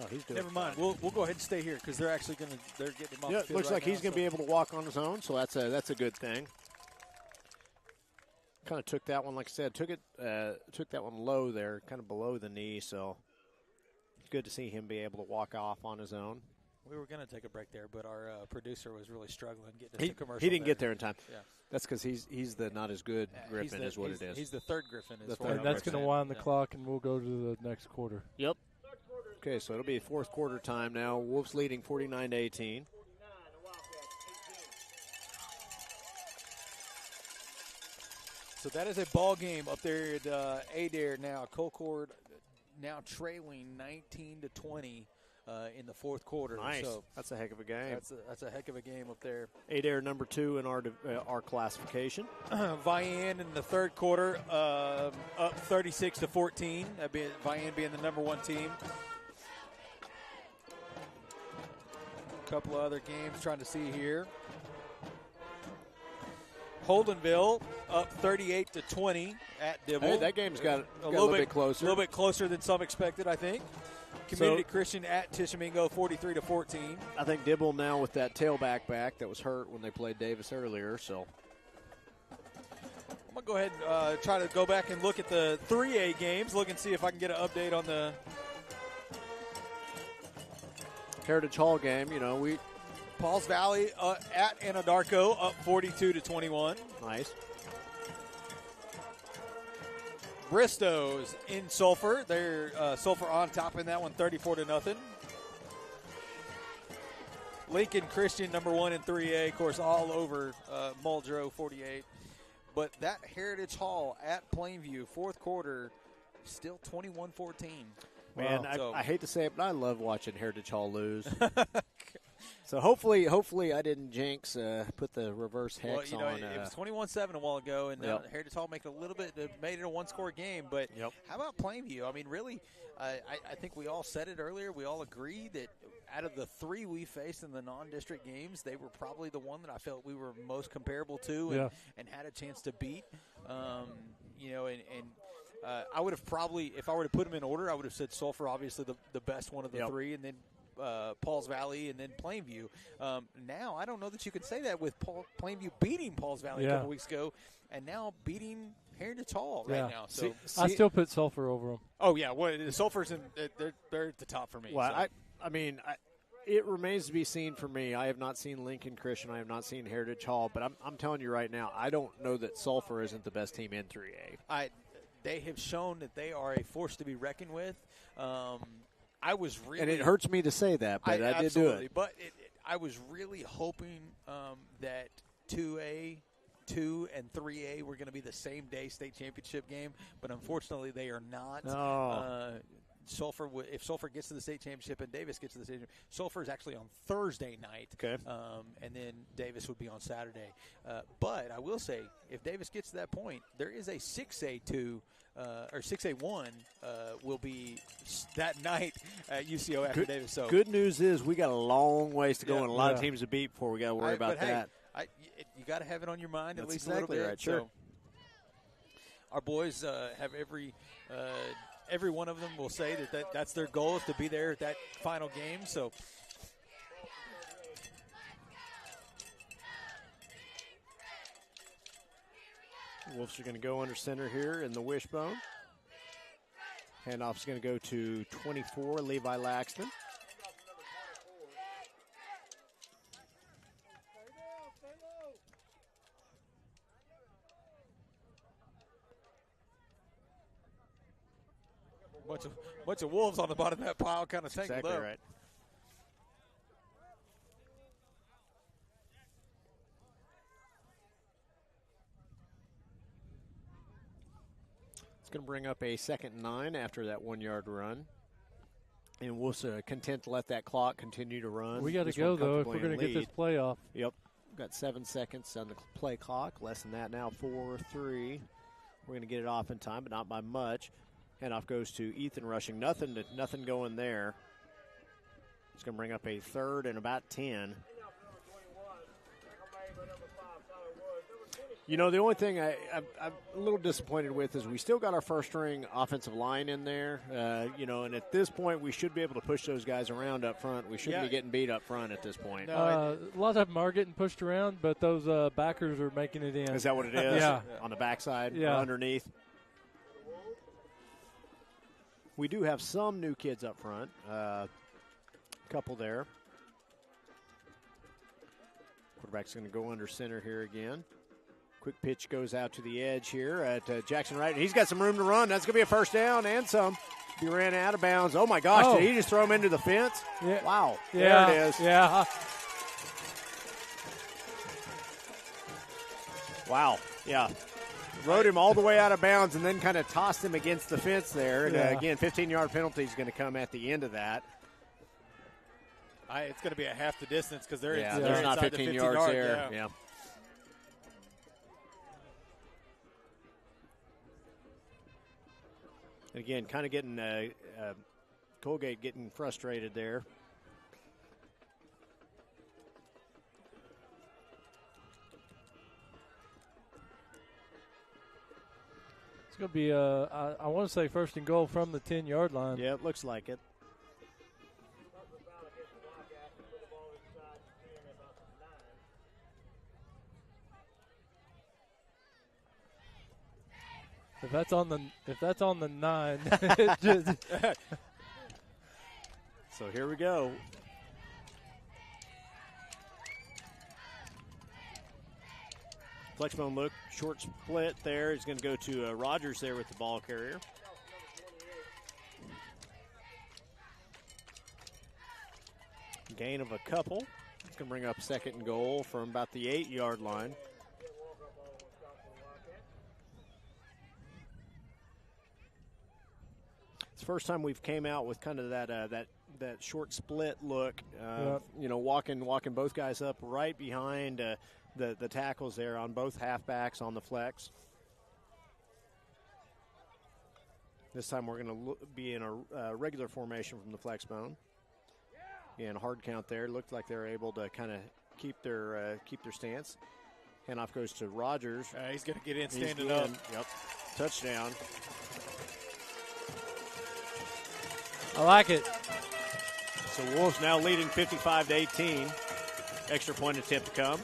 Oh, he's doing Never mind. We'll go ahead and stay here because they're getting him off the field. Looks like he's going to be able to walk on his own, so that's a good thing. Kind of took that one, like I said, took that one low there, kind of below the knee. So it's good to see him be able to walk off on his own. We were going to take a break there, but our producer was really struggling getting us to commercial. He didn't get there in time. Yeah. That's because he's the not as good Griffin is what it is. He's the third Griffin. And that's going to wind the clock, and we'll go to the next quarter. Yep. Okay, so it'll be fourth quarter time now. Wolves leading 49-18. So that is a ball game up there at Adair now. Colcord now trailing 19-20 in the fourth quarter. Nice. So that's a heck of a game. That's a heck of a game up there. Adair number 2 in our classification. Vian in the third quarter up 36-14. Vian being the number 1 team. Couple of other games trying to see here. Holdenville up 38-20 at Dibble. Hey, that game's got a little bit closer. A little bit closer than some expected, I think. Community Christian at Tishomingo 43-14. I think Dibble now with that tailback back that was hurt when they played Davis earlier. So I'm going to go ahead and try to go back and look at the 3A games, look and see if I can get an update on the Heritage Hall game. Pauls Valley at Anadarko up 42-21. Nice. Bristow's in Sulphur. They're Sulphur on top in that one, 34-0. Lincoln Christian, number 1 in 3A, of course, all over Muldrow, 48. But that Heritage Hall at Plainview, fourth quarter, still 21-14. Man, wow. I hate to say it, but I love watching Heritage Hall lose. So hopefully I didn't jinx, put the reverse hex on. It was 21-7 a while ago, and Heritage Hall made it a one-score game. But how about Plainview? I mean, really, I think we all said it earlier. We all agreed that out of the 3 we faced in the non-district games, they were probably the one that I felt we were most comparable to and had a chance to beat. I would have probably, if I were to put them in order, I would have said Sulphur, obviously the best one of the 3, and then Pauls Valley and then Plainview. Now, I don't know that you can say that with Plainview beating Pauls Valley a couple weeks ago and now beating Heritage Hall right now. So I still put Sulphur over them. Oh, yeah. Well, the Sulphur's, they're at the top for me. Well, so. I mean, it remains to be seen for me. I have not seen Lincoln Christian. I have not seen Heritage Hall. But I'm telling you right now, I don't know that Sulphur isn't the best team in 3A. They have shown that they are a force to be reckoned with. I was really, and it hurts me to say that, but I did do it. But I was really hoping that 2A, 2 and 3A were going to be the same day state championship game, but unfortunately they are not. Oh. Sulphur, if Sulphur gets to the state championship and Davis gets to the state championship, Sulphur is actually on Thursday night. Okay. And then Davis would be on Saturday. But I will say, if Davis gets to that point, there is a 6A2 or 6A1 will be that night at UCO after Davis. So good news is we got a long ways to go and a lot of teams to beat before we got to worry about that. You got to have it on your mind at least exactly a little bit. Right, sure. So our boys have every one of them will say that's their goal is to be there at that final game. So Wolves are going to go under center here in the wishbone. Handoff's going to go to 24, Levi Laxton. Bunch of wolves on the bottom of that pile kind of tangled exactly up. Right. It's going to bring up a 2nd and 9 after that 1-yard run. And Wolves are content to let that clock continue to run. We got to go, though, if we're going to get this play off. Yep. We've got 7 seconds on the play clock. Less than that now, 4-3. We're going to get it off in time, but not by much. Handoff goes to Ethan rushing. Nothing going there. It's going to bring up a 3rd and about 10. You know, the only thing I'm a little disappointed with is we still got our first-string offensive line in there. And at this point we should be able to push those guys around up front. We shouldn't be getting beat up front at this point. A lot of them are getting pushed around, but those backers are making it in. Is that what it is? Yeah. On the backside or underneath? We do have some new kids up front. A couple there. Quarterback's going to go under center here again. Quick pitch goes out to the edge here at Jackson Wright. He's got some room to run. That's going to be a first down and some. He ran out of bounds. Oh, my gosh. Did he just throw him into the fence? Yeah. Wow. Yeah. There it is. Yeah. Wow. Yeah. Rode him all the way out of bounds and then kind of tossed him against the fence there. And again, 15-yard penalty is going to come at the end of that. It's going to be a half the distance because they're there's not 15 yards there. Yeah. And again, kind of getting Coalgate getting frustrated there. It's going to be, I want to say, 1st and goal from the 10-yard line. Yeah, it looks like it. If that's on the 9, it just so here we go. Flexbone look, short split there. He's going to go to Rogers there with the ball carrier. Gain of a couple. It's going to bring up 2nd and goal from about the 8-yard line. It's the first time we've came out with kind of that short split look. Walking both guys up right behind the tackles there on both halfbacks on the flex. This time we're going to be in a regular formation from the flex bone. And hard count there. Looked like they were able to kind of keep their stance. Handoff goes to Rogers. He's going to get in standing up. Yep. Touchdown. I like it. So Wolves now leading 55-18. Extra point attempt to come.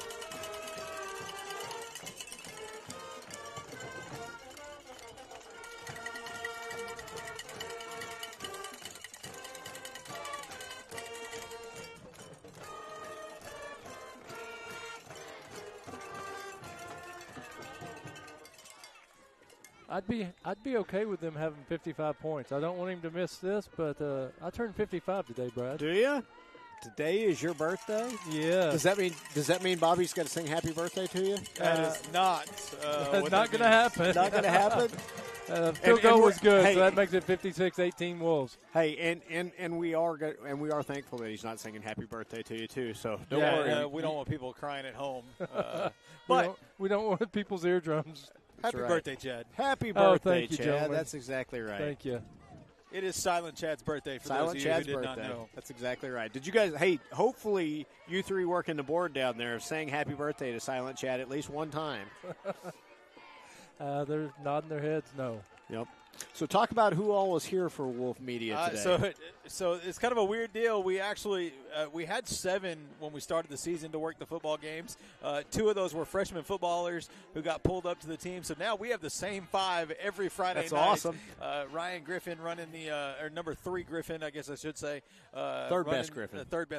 I'd be okay with them having 55 points. I don't want him to miss this, but I turned 55 today, Brad. Do you? Today is your birthday? Yeah. Does that mean Bobby's got to sing happy birthday to you? That is not not going to happen. Not going to happen. Field goal was good, hey, so that makes it 56-18 Wolves. Hey, and we are thankful that he's not singing happy birthday to you too. So don't worry. We don't want people crying at home. But we don't want people's eardrums. Happy birthday, Chad. Happy birthday, thank you, Chad. gentlemen. That's exactly right. Thank you. It is Silent Chad's birthday for Silent those of you Chad's who did birthday. not know. That's exactly right. Did you guys, hopefully you three working the board down there saying happy birthday to Silent Chad at least one time. They're nodding their heads no. Yep. So talk about who all was here for Wolf Media today. So it's kind of a weird deal. We actually we had 7 when we started the season to work the football games. 2 of those were freshman footballers who got pulled up to the team. So now we have the same 5 every Friday night. That's awesome. Ryan Griffin running the or number 3 Griffin, I guess I should say. Third best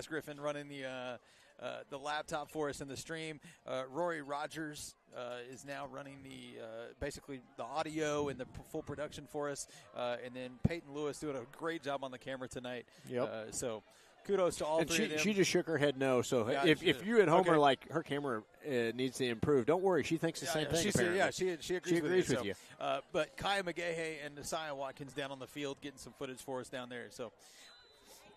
Griffin running the laptop for us in the stream. Rory Rogers is now running basically the audio and the full production for us. And then Peyton Lewis doing a great job on the camera tonight. Yep. So kudos to all three of them. She just shook her head no. So Yeah, if you at home are like, her camera needs to improve, don't worry. She thinks the same thing, apparently. She agrees with you. But Kaya McGahey and Nasiah Watkins down on the field getting some footage for us down there. So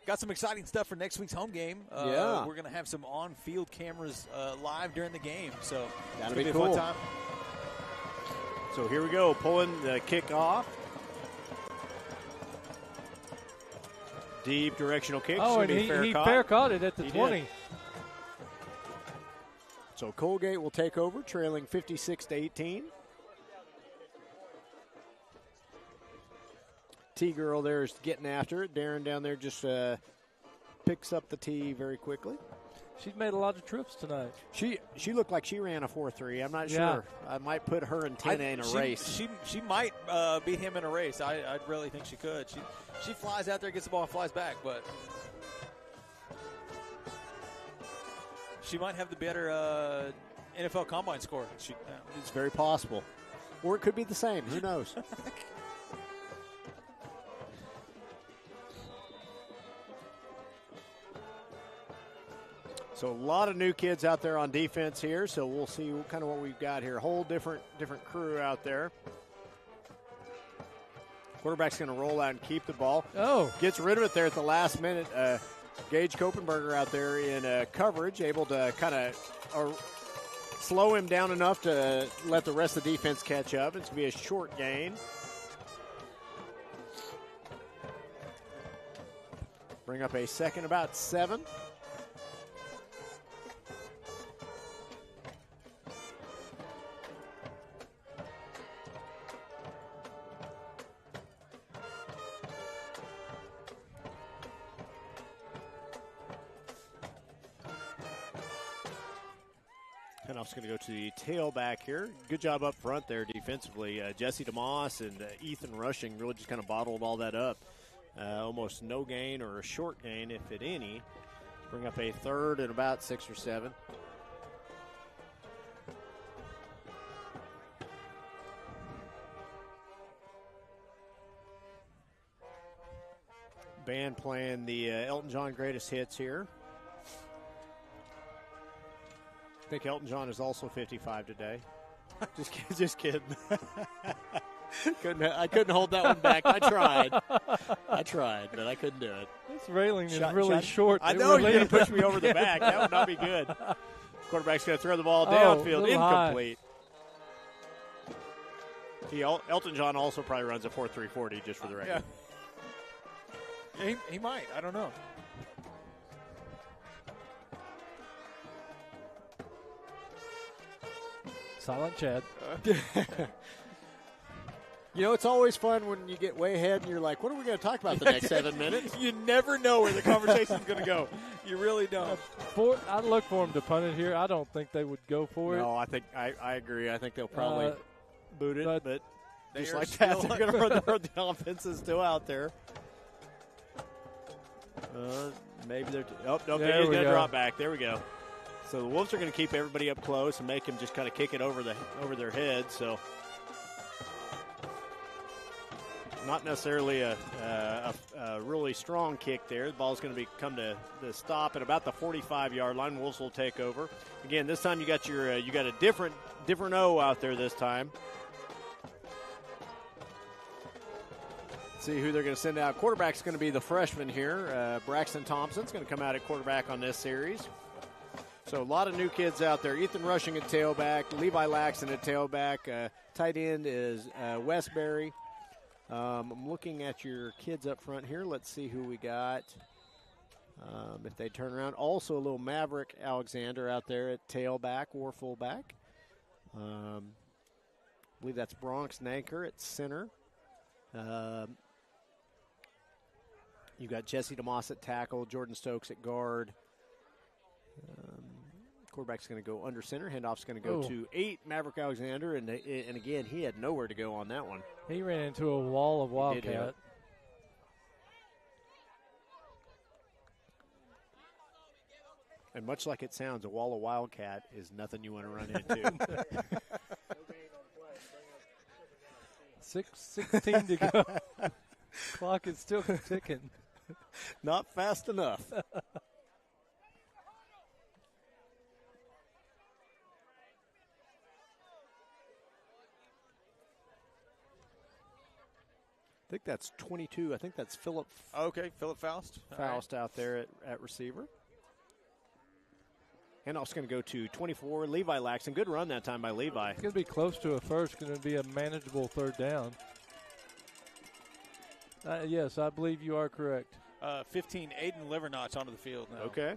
got some exciting stuff for next week's home game. We're going to have some on-field cameras live during the game. So that'll be cool. a fun time. So here we go, pulling the kick off. Deep directional kick. And he fair caught it at the 20. Did. So Coalgate will take over, trailing 56-18. T-girl there is getting after it. Darren down there just picks up the tee very quickly. She's made a lot of trips tonight. She looked like she ran a 4.3. I'm not sure. I might put her and 10 in a race. She might beat him in a race. I really think she could. She flies out there, gets the ball, and flies back, but she might have the better NFL Combine score. It's very possible. Or it could be the same. Who knows? So a lot of new kids out there on defense here, so we'll see kind of what we've got here. A whole different crew out there. Quarterback's going to roll out and keep the ball. Gets rid of it there at the last minute. Gage Kopenberger out there in coverage, able to kind of slow him down enough to let the rest of the defense catch up. It's going to be a short gain. Bring up a second, about 7. Handoff's going to go to the tailback here. Good job up front there defensively. Jesse DeMoss and Ethan Rushing really just kind of bottled all that up. Almost no gain or a short gain, if at any. Bring up a third and about 6 or 7. Band playing the Elton John greatest hits here. I think Elton John is also 55 today. Just kidding. I couldn't hold that one back. I tried, but I couldn't do it. This railing is really short. I know you're going to push me over the back. That would not be good. Quarterback's going to throw the ball downfield. Incomplete. Elton John also probably runs a 4.340 just for the record. Yeah, he might. I don't know. Silent Chad. You know, it's always fun when you get way ahead and you're like, what are we going to talk about the next 7 minutes? You never know where the conversation's going to go. You really don't. I'd look for them to punt it here. I don't think they would go for it. No, I think I agree. I think they'll probably boot it, but just like still that, they're going to run the offense is still out there. Maybe they're he's going to drop back. There we go. So the Wolves are going to keep everybody up close and make them just kind of kick it over their heads. So not necessarily a really strong kick there. The ball's going to come to the stop at about the 45-yard line. Wolves will take over. Again, this time you got a different O out there this time. See who they're going to send out. Quarterback's going to be the freshman here. Braxton Thompson's going to come out at quarterback on this series. So a lot of new kids out there. Ethan Rushing at tailback. Levi Laxton at tailback. Tight end is Westbury. I'm looking at your kids up front here. Let's see who we got. If they turn around. Also a little Maverick Alexander out there at tailback or fullback. I believe that's Bronx Nanker at center. You've got Jesse DeMoss at tackle, Jordan Stokes at guard. Quarterback's going to go under center. Handoff's going to go to 8, Maverick Alexander. And again, he had nowhere to go on that one. He ran into a wall of Wildcat. And much like it sounds, a wall of Wildcat is nothing you want to run into. 6:16 to go. Clock is still ticking. Not fast enough. I think that's 22. I think that's Philip. Okay, Philip Faust. Faust out there at receiver. Handoff's going to go to 24, Levi Laxton. Good run that time by Levi. It's going to be close to a first. Going to be a manageable third down. Yes, I believe you are correct. 15, Aiden Livernotch onto the field now. Okay.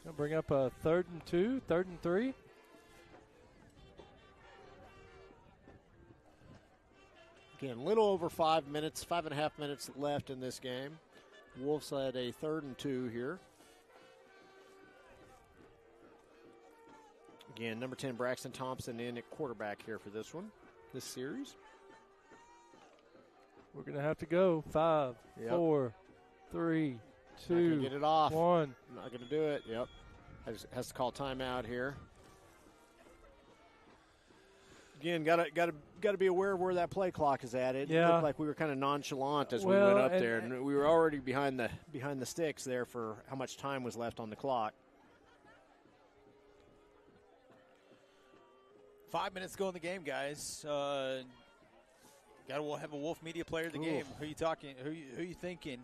Going to bring up a 3rd and 2, 3rd and 3. Again, a little over 5 minutes, 5.5 minutes left in this game. Wolves had a 3rd and 2 here. Again, number 10, Braxton Thompson in at quarterback here for this series. We're going to have to go 5, 4, 3, 2, get it off. 1. Not going to do it. Yep. Has to call timeout here. Again, got to be aware of where that play clock is at. It looked like we were kind of nonchalant as we went up there, and we were already behind the sticks there for how much time was left on the clock. 5 minutes to go in the game, guys. Got to have a Wolf Media player of the game. Who are you talking? Who are you thinking?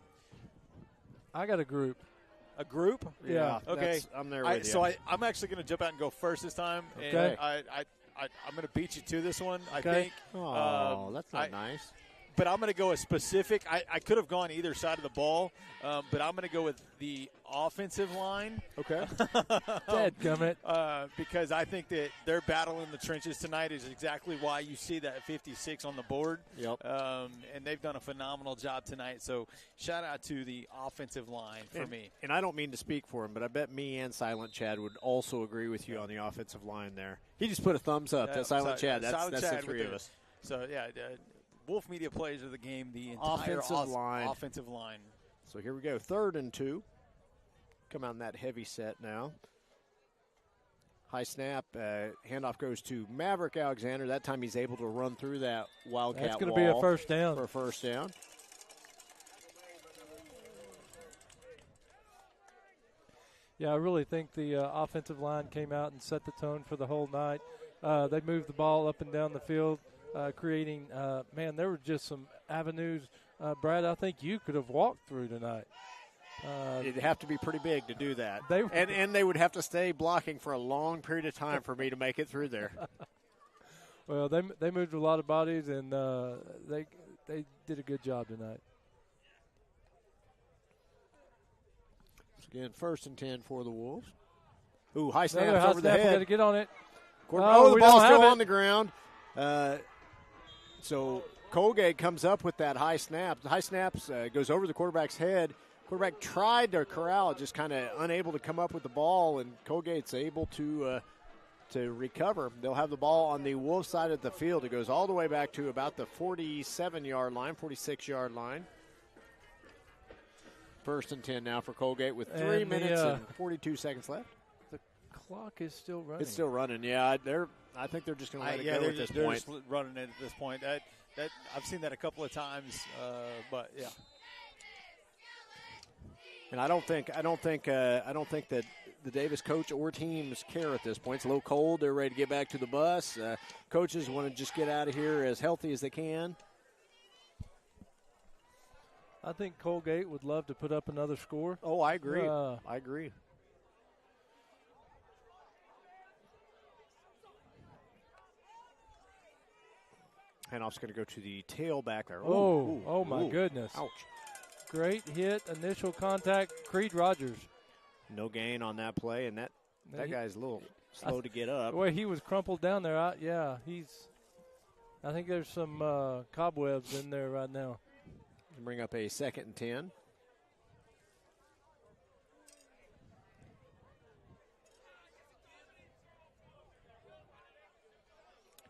I got a group. A group? Yeah. Okay. I'm there with you. So I'm actually going to jump out and go first this time. Okay. And I'm going to beat you to this one, I okay. think. Oh, that's not nice. But I'm going to go a specific. I could have gone either side of the ball, but I'm going to go with the offensive line. Okay. Dadgummit. Because I think that their battle in the trenches tonight is exactly why you see that 56 on the board. Yep. And they've done a phenomenal job tonight. So shout out to the offensive line for me. And I don't mean to speak for him, but I bet me and Silent Chad would also agree with you on the offensive line there. He just put a thumbs up to Silent Chad. That's the three of us. So, yeah, Wolf Media plays of the game, the entire offensive line. So here we go, 3rd and 2. Come out in that heavy set now. High snap, handoff goes to Maverick Alexander. That time he's able to run through that Wildcat wall. That's going to be a first down. For a first down. Yeah, I really think the offensive line came out and set the tone for the whole night. They moved the ball up and down the field. Creating, there were just some avenues, Brad, I think you could have walked through tonight. It'd have to be pretty big to do that. And they would have to stay blocking for a long period of time for me to make it through there. Well, they moved a lot of bodies, and they did a good job tonight. Again, 1st and 10 for the Wolves. Ooh, high snaps over the head. We got to get on it. The ball's still on the ground. So Coalgate comes up with that high snap. The high snaps goes over the quarterback's head. Quarterback tried to corral, just kind of unable to come up with the ball, and Coalgate's able to recover. They'll have the ball on the Wolves side of the field. It goes all the way back to about the 47-yard line, 46-yard line. 1st and 10 now for Coalgate with 3 minutes and 42 seconds left. The clock is still running. It's still running, yeah. I think they're just going to let it go at this they're point. Just running it at this point. That I've seen that a couple of times, but yeah. And I don't think that the Davis coach or teams care at this point. It's a little cold. They're ready to get back to the bus. Coaches want to just get out of here as healthy as they can. I think Coalgate would love to put up another score. Oh, I agree. I agree. Handoff's going to go to the tailback there. Oh, my goodness. Ouch. Great hit, initial contact, Creed Rogers. No gain on that play, and that guy's a little slow to get up. The way he was crumpled down there, I think there's some cobwebs in there right now. Bring up a 2nd and 10.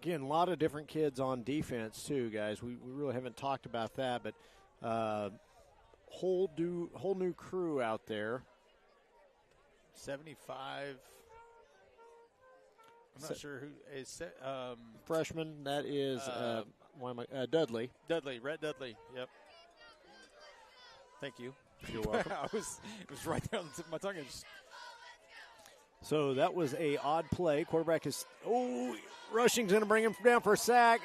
Again, a lot of different kids on defense too, guys. We really haven't talked about that, but whole new crew out there. 75. I'm not sure who is freshman. That is Dudley. Rhett Dudley. Yep. Thank you. You're welcome. It was right there on the tip of my tongue. So that was a odd play. Quarterback is rushing's going to bring him down for a sack.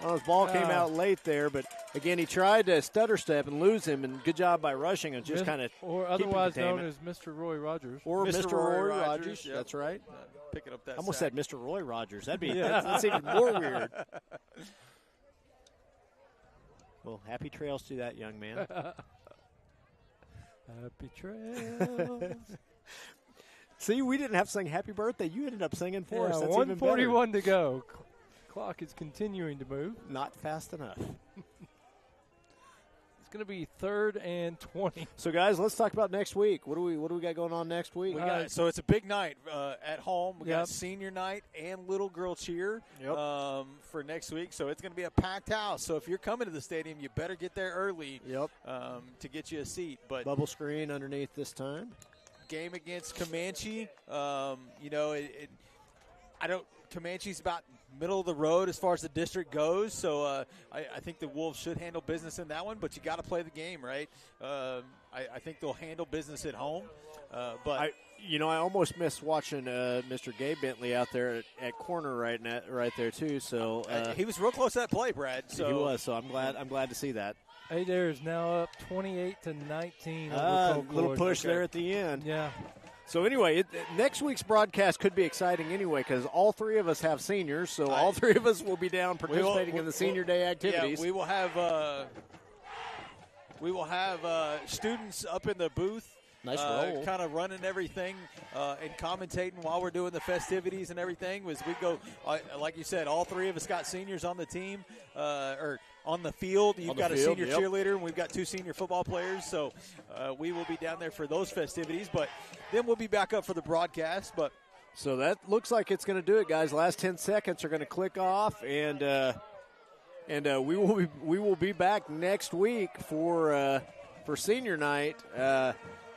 Well, his ball came out late there, but again he tried to stutter step and lose him, and good job by rushing and just kind of or otherwise known as Mr. Roy Rogers or Mr. Roy Rogers. Yep. That's right. Picking up that. I almost sack. said Mr. Roy Rogers. That'd be that's even more weird. Well, happy trails to that young man. Happy trails. See, we didn't have to sing happy birthday. You ended up singing for us. That's 1:41 to go. Clock is continuing to move. Not fast enough. It's going to be 3rd and 20. So, guys, let's talk about next week. What do we got going on next week? So it's a big night at home. We got senior night and little girl cheer for next week. So it's going to be a packed house. So if you're coming to the stadium, you better get there early to get you a seat. But bubble screen underneath this time. Game against Comanche. Comanche's about middle of the road as far as the district goes, so I think the Wolves should handle business in that one, but you got to play the game, right? I think they'll handle business at home. But I almost missed watching Mr. Gabe Bentley out there at corner right there too. So he was real close to that play, Brad. So he was. So I'm glad to see that. Adair is now up 28-19. A little push there at the end. Yeah. So anyway, next week's broadcast could be exciting anyway because all three of us have seniors, so all three of us will be down participating in the senior day activities. Yeah, we will have students up in the booth. Nice roll. Kind of running everything and commentating while we're doing the festivities and everything. As we go, like you said, all three of us got seniors on the team or on the field. You've got a senior cheerleader, and we've got 2 senior football players. So we will be down there for those festivities. But then we'll be back up for the broadcast. But so that looks like it's going to do it, guys. Last 10 seconds are going to click off, and we will be back next week for senior night.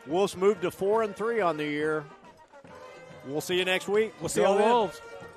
Wolves moved to 4-3 on the year. We'll see you next week. We'll see you all Wolves. then.